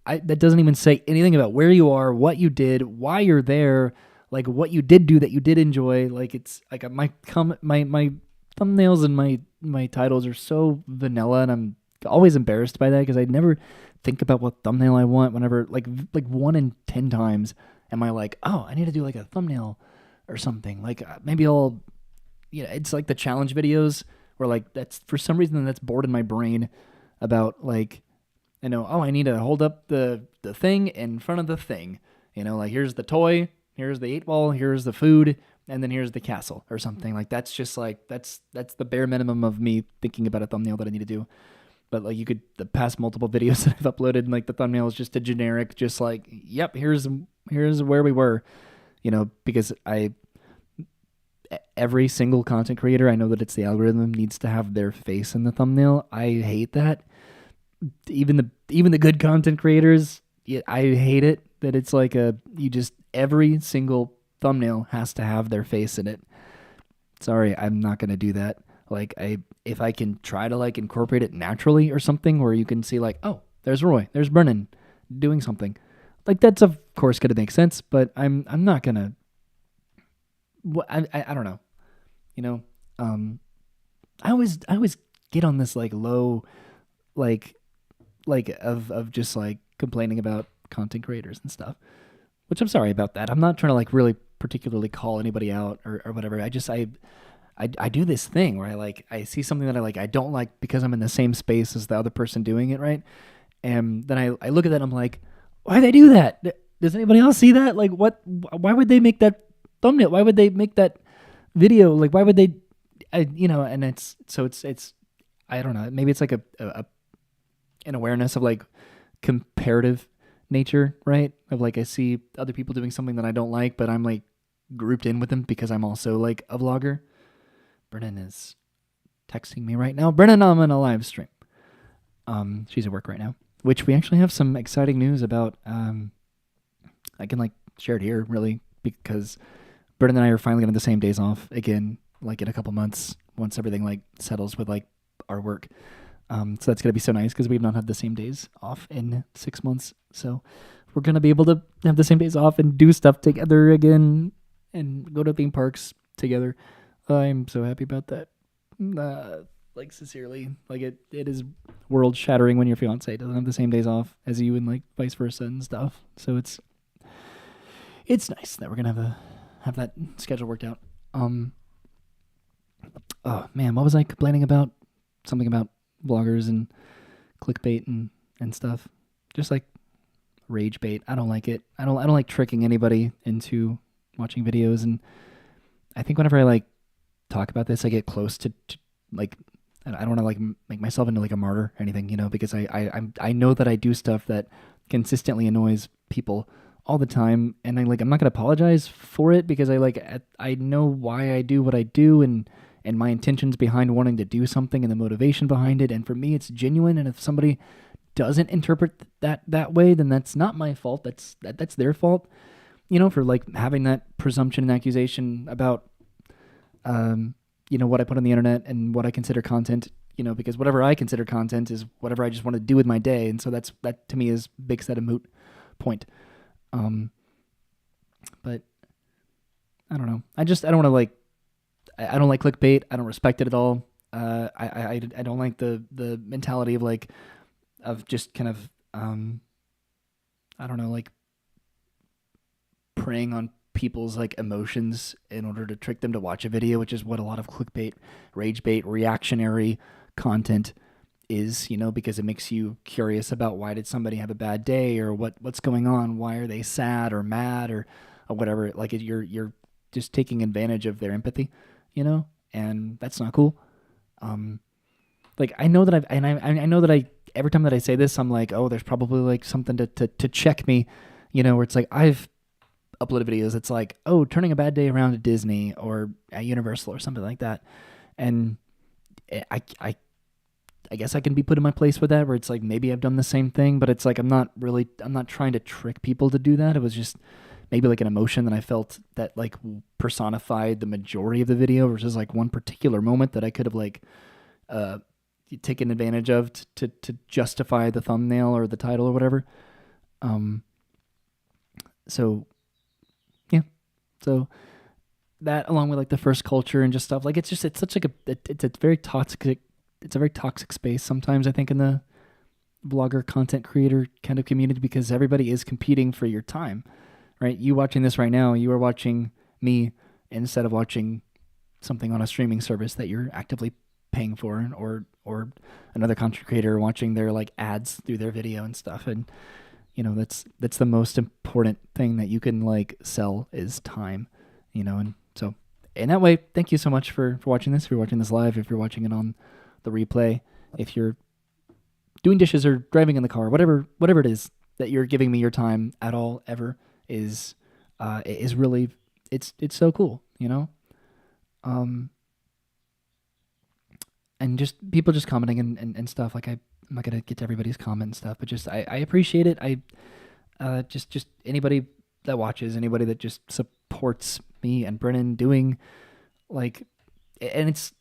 S1: that doesn't even say anything about where you are, what you did, why you're there, like what you did do that you did enjoy. Like it's like my thumbnails and my titles are so vanilla, and I'm always embarrassed by that because I never think about what thumbnail I want. Whenever like 1 in 10 times am I like, oh, I need to do like a thumbnail or something. Like maybe I'll, you know, it's like the challenge videos where like that's for some reason that's bored in my brain about like, you know, oh, I need to hold up the thing in front of the thing. You know, like here's the toy, here's the 8-ball, here's the food, and then here's the castle or something. Like that's just like that's the bare minimum of me thinking about a thumbnail that I need to do. But like you could the past multiple videos that I've uploaded, and like the thumbnail is just a generic, just like, yep, here's where we were, you know, because every single content creator, I know that it's the algorithm, needs to have their face in the thumbnail. I hate that. Even the good content creators, I hate it that it's like every single thumbnail has to have their face in it. Sorry, I'm not gonna do that. Like if I can try to like incorporate it naturally or something where you can see like, oh, there's Roy, there's Brennan doing something. Like that's of course gonna make sense, but I'm not gonna. I don't know, you know. I always get on this like low, like of just like complaining about content creators and stuff, which I'm sorry about that. I'm not trying to like really particularly call anybody out or whatever. I do this thing where I see something that I don't like because I'm in the same space as the other person doing it, right? And then I look at that and I'm like, why they do that? Does anybody else see that? Like what? Why would they make that thumbnail? Why would they make that video? Like why would they? You know, and it's I don't know. Maybe it's like an awareness of like comparative nature, right? Of like I see other people doing something that I don't like, but I'm like grouped in with them because I'm also like a vlogger. Brennan is texting me right now. Brennan, I'm in a live stream. She's at work right now, which we actually have some exciting news about. I can like share it here really because Brennan and I are finally getting the same days off again, like in a couple months once everything like settles with like our work. So that's gonna be so nice because we've not had the same days off in 6 months. So we're gonna be able to have the same days off and do stuff together again and go to theme parks together. I'm so happy about that. Like sincerely, like it is world shattering when your fiance doesn't have the same days off as you and like vice versa and stuff. So it's nice that we're gonna have that schedule worked out. Oh man, what was I complaining about? Something about vloggers and clickbait and stuff. Just like rage bait. I don't like it. I don't like tricking anybody into watching videos, and I think whenever I like talk about this, I get close to like I don't want to like make myself into like a martyr or anything, you know, because I know that I do stuff that consistently annoys people all the time, and I'm not gonna apologize for it because I know why I do what I do and my intentions behind wanting to do something and the motivation behind it, and for me it's genuine, and if somebody doesn't interpret that way, then that's not my fault. That's their fault, you know, for like having that presumption and accusation about you know, what I put on the internet and what I consider content, you know, because whatever I consider content is whatever I just want to do with my day, and so that to me is big set of moot point. But I don't know. I don't want to like. I don't like clickbait. I don't respect it at all. I don't like the mentality of like of just kind of I don't know, like preying on people's like emotions in order to trick them to watch a video, which is what a lot of clickbait, rage bait, reactionary content is, you know, because it makes you curious about why did somebody have a bad day or what's going on, why are they sad or mad or whatever. Like you're just taking advantage of their empathy, you know, and that's not cool. Like I know that I know that every time that I say this, I'm like, oh, there's probably like something to check me, you know, where it's like I've uploaded videos. It's like, oh, turning a bad day around at Disney or at Universal or something like that, and I guess I can be put in my place with that, where it's like maybe I've done the same thing, but it's like I'm not trying to trick people to do that. It was just maybe like an emotion that I felt that like personified the majority of the video versus like one particular moment that I could have like taken advantage of to justify the thumbnail or the title or whatever. So yeah, so that along with like the first culture and just stuff like it's such like it's a very toxic space sometimes, I think, in the blogger content creator kind of community, because everybody is competing for your time, right? You watching this right now, you are watching me instead of watching something on a streaming service that you're actively paying for, or another content creator watching their like ads through their video and stuff. And you know, that's the most important thing that you can like sell is time, you know. And so in that way, thank you so much for watching this. If you're watching this live, if you're watching it on the replay, if you're doing dishes or driving in the car, whatever it is that you're giving me your time at all ever is really, it's so cool, you know. And just people just commenting and stuff. Like I'm not gonna get to everybody's comment and stuff, but just I appreciate it. I just anybody that watches, anybody that just supports me and Brennan doing like, and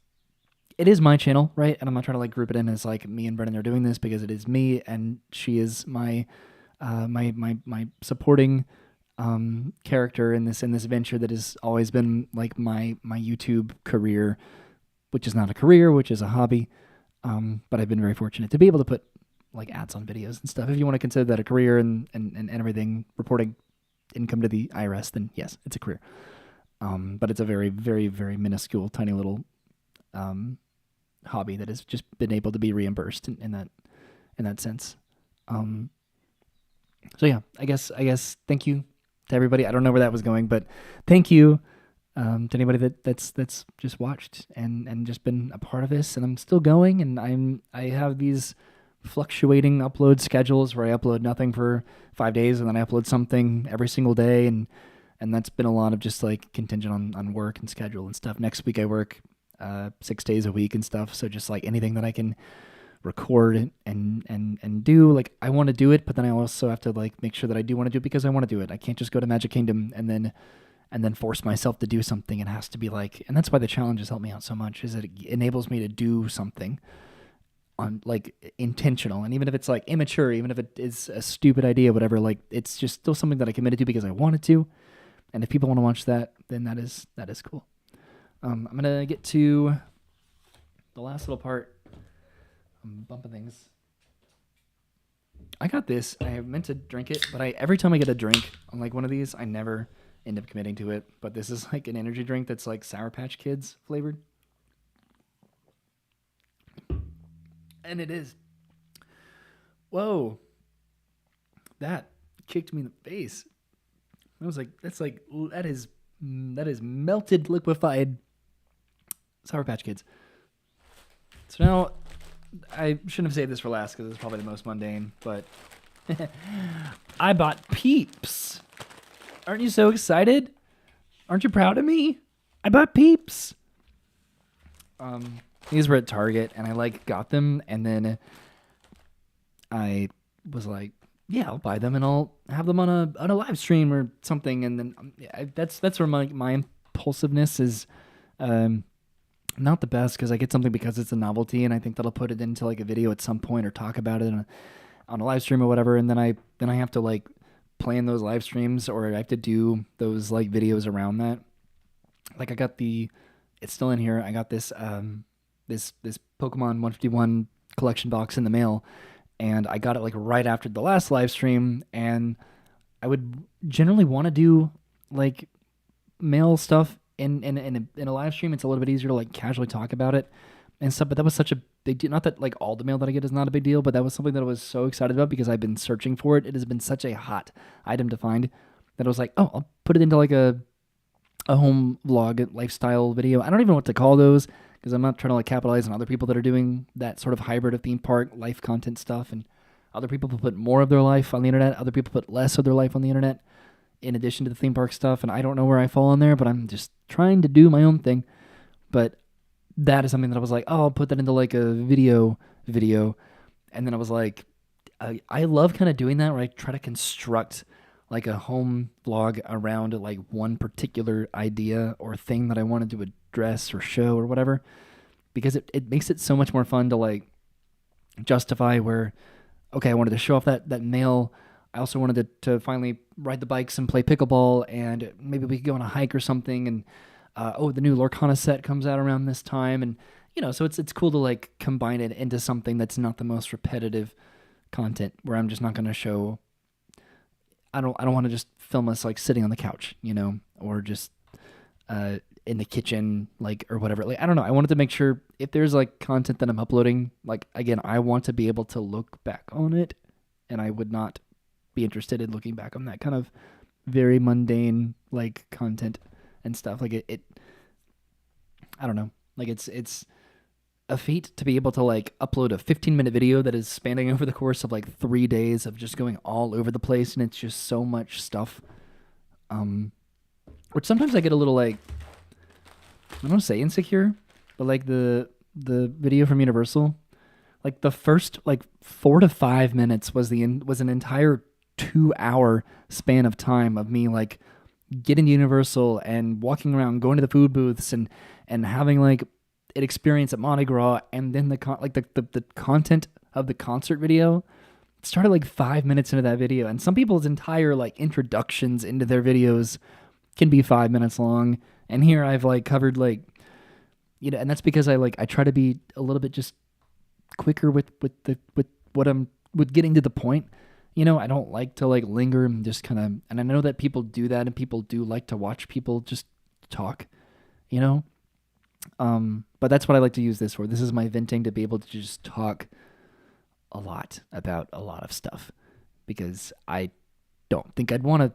S1: it is my channel, right? And I'm not trying to like group it in as like me and Brennan are doing this, because it is me and she is my my supporting character in this venture that has always been like my YouTube career, which is not a career, which is a hobby. But I've been very fortunate to be able to put like ads on videos and stuff. If you want to consider that a career and everything, reporting income to the IRS, then yes, it's a career. But it's a very, very, very minuscule, tiny little hobby that has just been able to be reimbursed in that sense. So yeah, I guess thank you to everybody. I don't know where that was going, but thank you to anybody that's just watched and just been a part of this. And I'm still going, and I have these fluctuating upload schedules where I upload nothing for 5 days and then I upload something every single day, and that's been a lot of just like contingent on work and schedule and stuff. Next week I work 6 days a week and stuff, so just like anything that I can record and do, like I want to do it, but then I also have to like make sure that I do want to do it because I want to do it. I can't just go to Magic Kingdom and then force myself to do something. It has to be like, and that's why the challenges help me out so much, is that it enables me to do something on like intentional. And even if it's like immature, even if it is a stupid idea, whatever, like it's just still something that I committed to because I wanted to. And if people want to watch that, then that is cool. I'm gonna get to the last little part. I'm bumping things. I got this. I meant to drink it, but every time I get a drink on like one of these, I never end up committing to it. But this is like an energy drink that's like Sour Patch Kids flavored. And it is. Whoa. That kicked me in the face. I was like, that is melted, liquefied Sour Patch Kids. So now, I shouldn't have saved this for last because it's probably the most mundane, but I bought Peeps. Aren't you so excited? Aren't you proud of me? I bought Peeps. These were at Target, and I like got them, and then I was like, yeah, I'll buy them, and I'll have them on a live stream or something, and then that's where my impulsiveness is not the best, because I get something because it's a novelty, and I think that I'll put it into like a video at some point or talk about it on a live stream or whatever, and then I have to like plan those live streams, or I have to do those like videos around that. Like I got it's still in here. I got this this Pokemon 151 collection box in the mail, and I got it like right after the last live stream, and I would generally want to do like mail stuff in a live stream. It's a little bit easier to like casually talk about it and stuff, but that was such a big deal. Not that like all the mail that I get is not a big deal, but that was something that I was so excited about because I've been searching for it. It has been such a hot item to find that I was like, oh, I'll put it into like a home vlog lifestyle video. I don't even know what to call those because I'm not trying to like capitalize on other people that are doing that sort of hybrid of theme park life content stuff. And other people put more of their life on the internet. Other people put less of their life on the internet in addition to the theme park stuff. And I don't know where I fall on there, but I'm just trying to do my own thing. But that is something that I was like, oh, I'll put that into like a video. And then I was like, I love kind of doing that where I try to construct like a home vlog around like one particular idea or thing that I wanted to address or show or whatever, because it makes it so much more fun to like justify where, okay, I wanted to show off that mail. I also wanted to finally ride the bikes and play pickleball, and maybe we could go on a hike or something. And the new Lorcana set comes out around this time, and so it's cool to like combine it into something that's not the most repetitive content, where I'm just not going to show. I don't want to just film us like sitting on the couch, or just in the kitchen, like, or whatever. Like, I don't know. I wanted to make sure if there's like content that I'm uploading, like, again, I want to be able to look back on it, and I would not be interested in looking back on that kind of very mundane like content and stuff. Like it I don't know. Like it's a feat to be able to like upload a 15-minute video that is spanning over the course of like 3 days of just going all over the place, and it's just so much stuff. Which sometimes I get a little like, I don't want to say insecure, but like the video from Universal, like the first like 4 to 5 minutes was an entire 2-hour span of time of me like getting to Universal and walking around, going to the food booths and having like an experience at Mardi Gras, and then the content of the concert video started like 5 minutes into that video. And some people's entire like introductions into their videos can be 5 minutes long, and here I've like covered like, and that's because I try to be a little bit just quicker with getting to the point. I don't like to like linger and just kind of, and I know that people do that, and people do like to watch people just talk, but that's what I like to use this for. This is my venting, to be able to just talk a lot about a lot of stuff, because I don't think I'd want to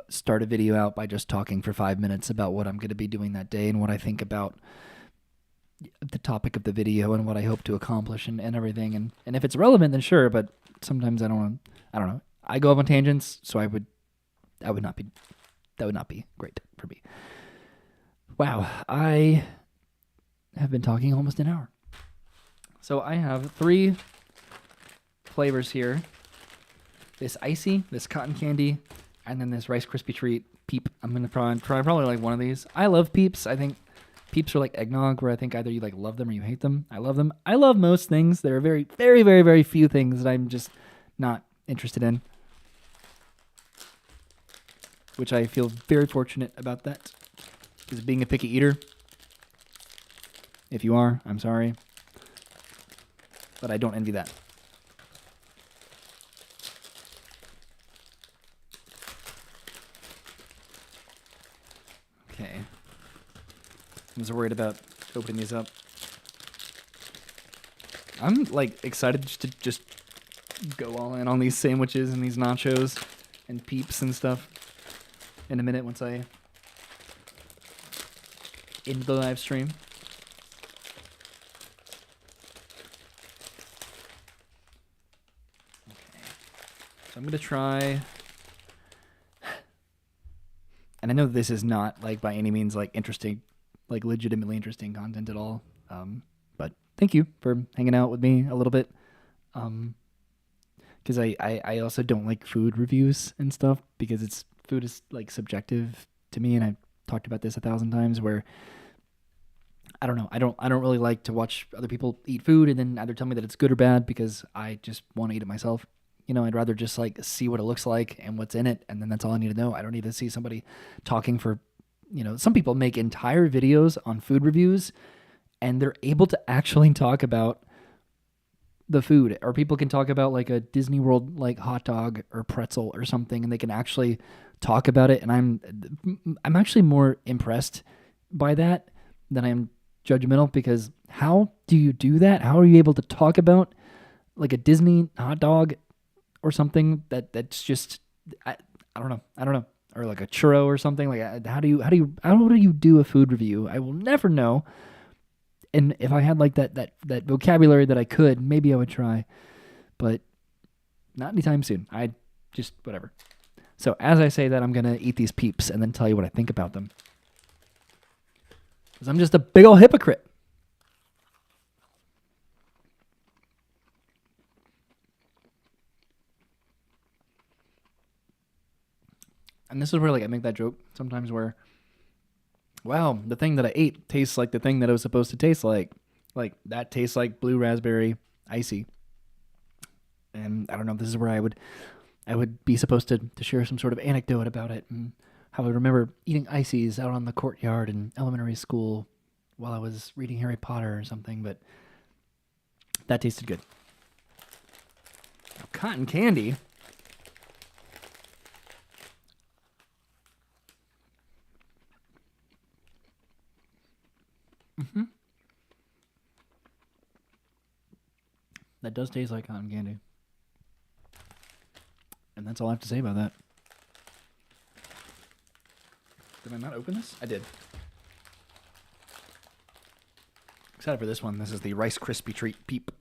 S1: start a video out by just talking for 5 minutes about what I'm going to be doing that day and what I think about, the topic of the video and what I hope to accomplish and everything. And if it's relevant, then sure. But sometimes I don't know. I go off on tangents, so that would not be great for me. Wow, I have been talking almost an hour. So I have 3 flavors here. This icy, this cotton candy, and then this Rice Krispie treat Peep. I'm gonna try probably like one of these. I love Peeps. I think Peeps are like eggnog, where I think either you like love them or you hate them. I love them. I love most things. There are very, very, very, very few things that I'm just not interested in, which I feel very fortunate about that. Because being a picky eater, if you are, I'm sorry, but I don't envy that. Okay. I was worried about opening these up. I'm like excited to just go all in on these sandwiches and these nachos and Peeps and stuff in a minute once I end the live stream. Okay. So I'm going to try, and I know this is not like by any means like interesting, like legitimately interesting content at all. But thank you for hanging out with me a little bit. Because I also don't like food reviews and stuff, because food is like subjective to me, and I've talked about this 1,000 times, where I don't know, I don't really like to watch other people eat food and then either tell me that it's good or bad, because I just want to eat it myself. I'd rather just like see what it looks like and what's in it, and then that's all I need to know. I don't need to see somebody talking for, some people make entire videos on food reviews and they're able to actually talk about the food, or people can talk about like a Disney World like hot dog or pretzel or something, and they can actually talk about it. And I'm actually more impressed by that than I am judgmental, because how do you do that? How are you able to talk about like a Disney hot dog or something that's just I don't know, or like a churro or something? Like how do you do a food review? I will never know. And if I had like that vocabulary that I could, maybe I would try, but not anytime soon. I just whatever. So as I say that, I'm gonna eat these Peeps and then tell you what I think about them, because I'm just a big old hypocrite. And this is where like I make that joke sometimes, where, wow, the thing that I ate tastes like the thing that it was supposed to taste like. Like, that tastes like blue raspberry icy. And I don't know, this is where I would be supposed to share some sort of anecdote about it, and how I remember eating ices out on the courtyard in elementary school while I was reading Harry Potter or something, but that tasted good. Now, cotton candy. That does taste like cotton candy. And that's all I have to say about that. Did I not open this? I did. Excited for this one. This is the Rice Krispie Treat Peep.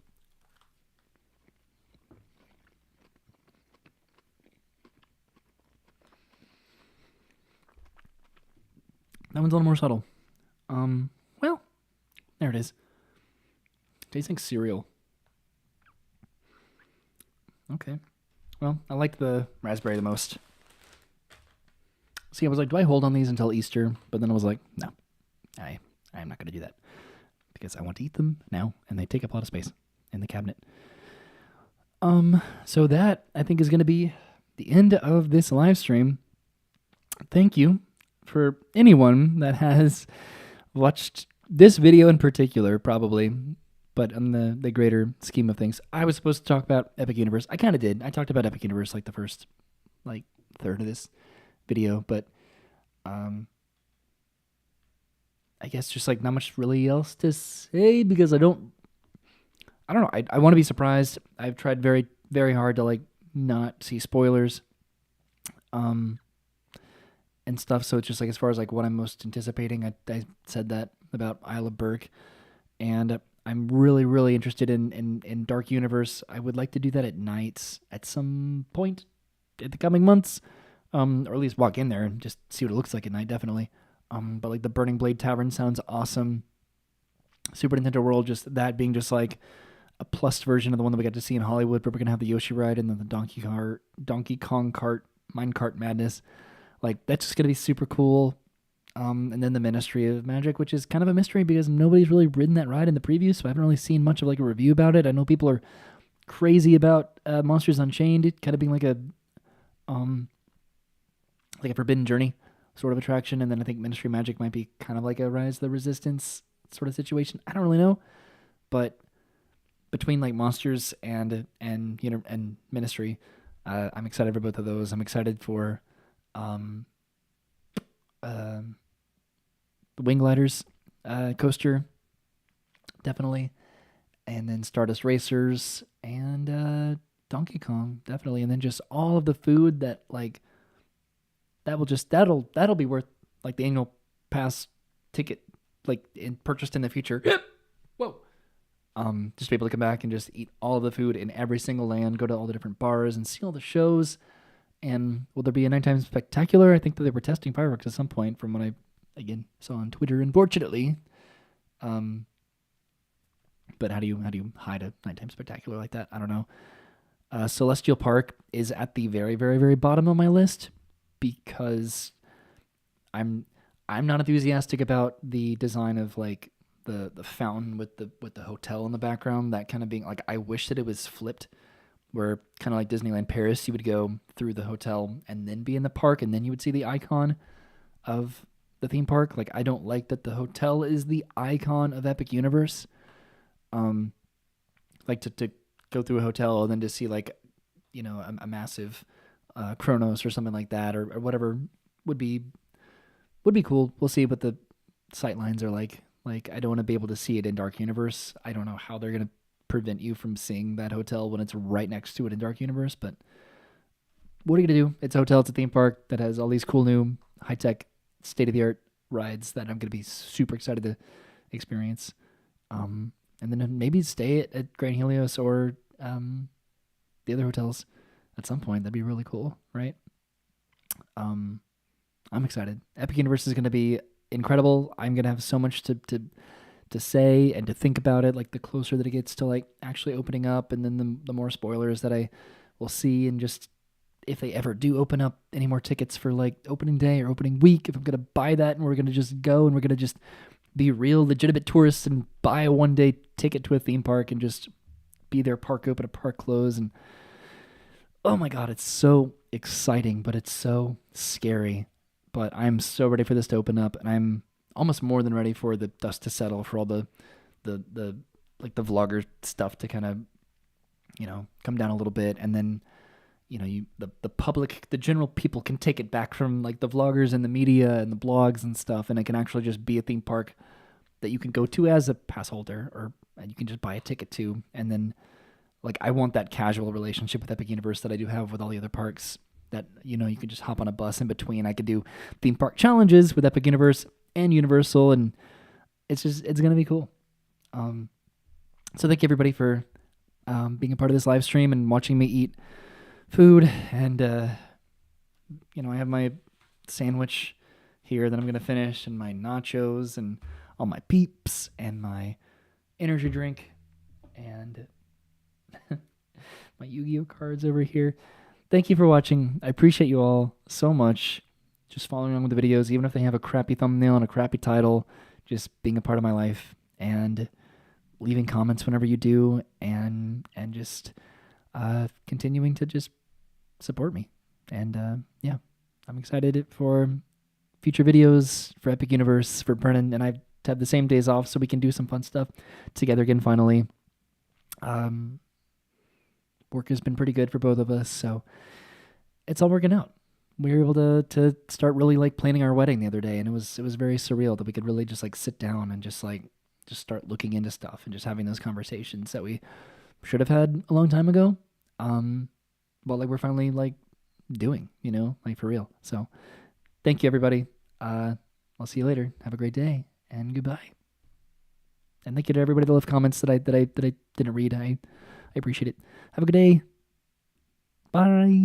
S1: That one's a little more subtle. Well, there it is. Tastes like cereal. Okay. Well, I liked the raspberry the most. See, I was like, do I hold on these until Easter? But then I was like, no, I'm not going to do that, because I want to eat them now, and they take up a lot of space in the cabinet. So that, I think, is going to be the end of this live stream. Thank you for anyone that has watched this video in particular, probably, but on the greater scheme of things. I was supposed to talk about Epic Universe. I kind of did. I talked about Epic Universe like the first third of this video, but I guess just like not much really else to say, because I don't know. I want to be surprised. I've tried very, very hard to like not see spoilers and stuff. So it's just like, as far as like what I'm most anticipating, I said that about Isle of Berg, and I'm really, really interested in Dark Universe. I would like to do that at night at some point in the coming months, or at least walk in there and just see what it looks like at night, definitely. But like the Burning Blade Tavern sounds awesome. Super Nintendo World, just that being just like a plus version of the one that we got to see in Hollywood, where we're gonna have the Yoshi ride and then the Donkey Kong Kart, Minecart Madness. Like that's just gonna be super cool. And then the Ministry of Magic, which is kind of a mystery because nobody's really ridden that ride in the preview, so I haven't really seen much of like a review about it. I know people are crazy about Monsters Unchained, it kind of being like a Forbidden Journey sort of attraction, and then I think Ministry of Magic might be kind of like a Rise of the Resistance sort of situation. I don't really know, but between like Monsters and Ministry, I'm excited for both of those. I'm excited for the Wing Gliders coaster, definitely, and then Stardust Racers and Donkey Kong, definitely, and then just all of the food that like that'll be worth like the annual pass ticket, like purchased in the future. Whoa. Just be able to come back and just eat all of the food in every single land, go to all the different bars and see all the shows. And will there be a nighttime spectacular? I think that they were testing fireworks at some point from what I, again, saw on Twitter, unfortunately. But how do you hide a nighttime spectacular like that? I don't know. Celestial Park is at the very, very, very bottom of my list because I'm not enthusiastic about the design of like the fountain with the hotel in the background. That kind of being like, I wish that it was flipped, where kind of like Disneyland Paris, you would go through the hotel and then be in the park, and then you would see the icon of the theme park. Like, I don't like that the hotel is the icon of Epic Universe. Like to go through a hotel and then to see like, a massive Kronos or something like that, or whatever would be cool. We'll see what the sight lines are like. Like, I don't want to be able to see it in Dark Universe. I don't know how they're going to prevent you from seeing that hotel when it's right next to it in Dark Universe, but what are you going to do? It's a hotel, it's a theme park that has all these cool new high-tech, state-of-the-art rides that I'm going to be super excited to experience. And then maybe stay at Grand Helios or the other hotels at some point. That'd be really cool, right? I'm excited. Epic Universe is going to be incredible. I'm going to have so much to say and to think about it, like the closer that it gets to like actually opening up, and then the more spoilers that I will see, and just if they ever do open up any more tickets for like opening day or opening week, if I'm going to buy that and we're going to just go and we're going to just be real legitimate tourists and buy a one-day ticket to a theme park and just be there, park open, a park close. And oh my God, it's so exciting, but it's so scary. But I'm so ready for this to open up, and I'm almost more than ready for the dust to settle, for all the like the vlogger stuff to kind of, come down a little bit. And then, the public, the general people can take it back from like the vloggers and the media and the blogs and stuff. And it can actually just be a theme park that you can go to as a pass holder, or you can just buy a ticket to. And then like, I want that casual relationship with Epic Universe that I do have with all the other parks, that, you can just hop on a bus in between. I could do theme park challenges with Epic Universe and Universal, and it's going to be cool. So thank you everybody for being a part of this live stream and watching me eat food. And, I have my sandwich here that I'm going to finish, and my nachos and all my peeps and my energy drink and my Yu-Gi-Oh cards over here. Thank you for watching. I appreciate you all so much. Just following along with the videos, even if they have a crappy thumbnail and a crappy title, just being a part of my life and leaving comments whenever you do, and just continuing to just support me. And yeah, I'm excited for future videos, for Epic Universe, for Brennan and I to have the same days off so we can do some fun stuff together again finally. Work has been pretty good for both of us, so it's all working out. We were able to start really like planning our wedding the other day, and it was very surreal that we could really just like sit down and just start looking into stuff and just having those conversations that we should have had a long time ago. But like we're finally like doing, like for real. So thank you everybody. I'll see you later. Have a great day, and goodbye. And thank you to everybody that left comments that I didn't read. I appreciate it. Have a good day. Bye.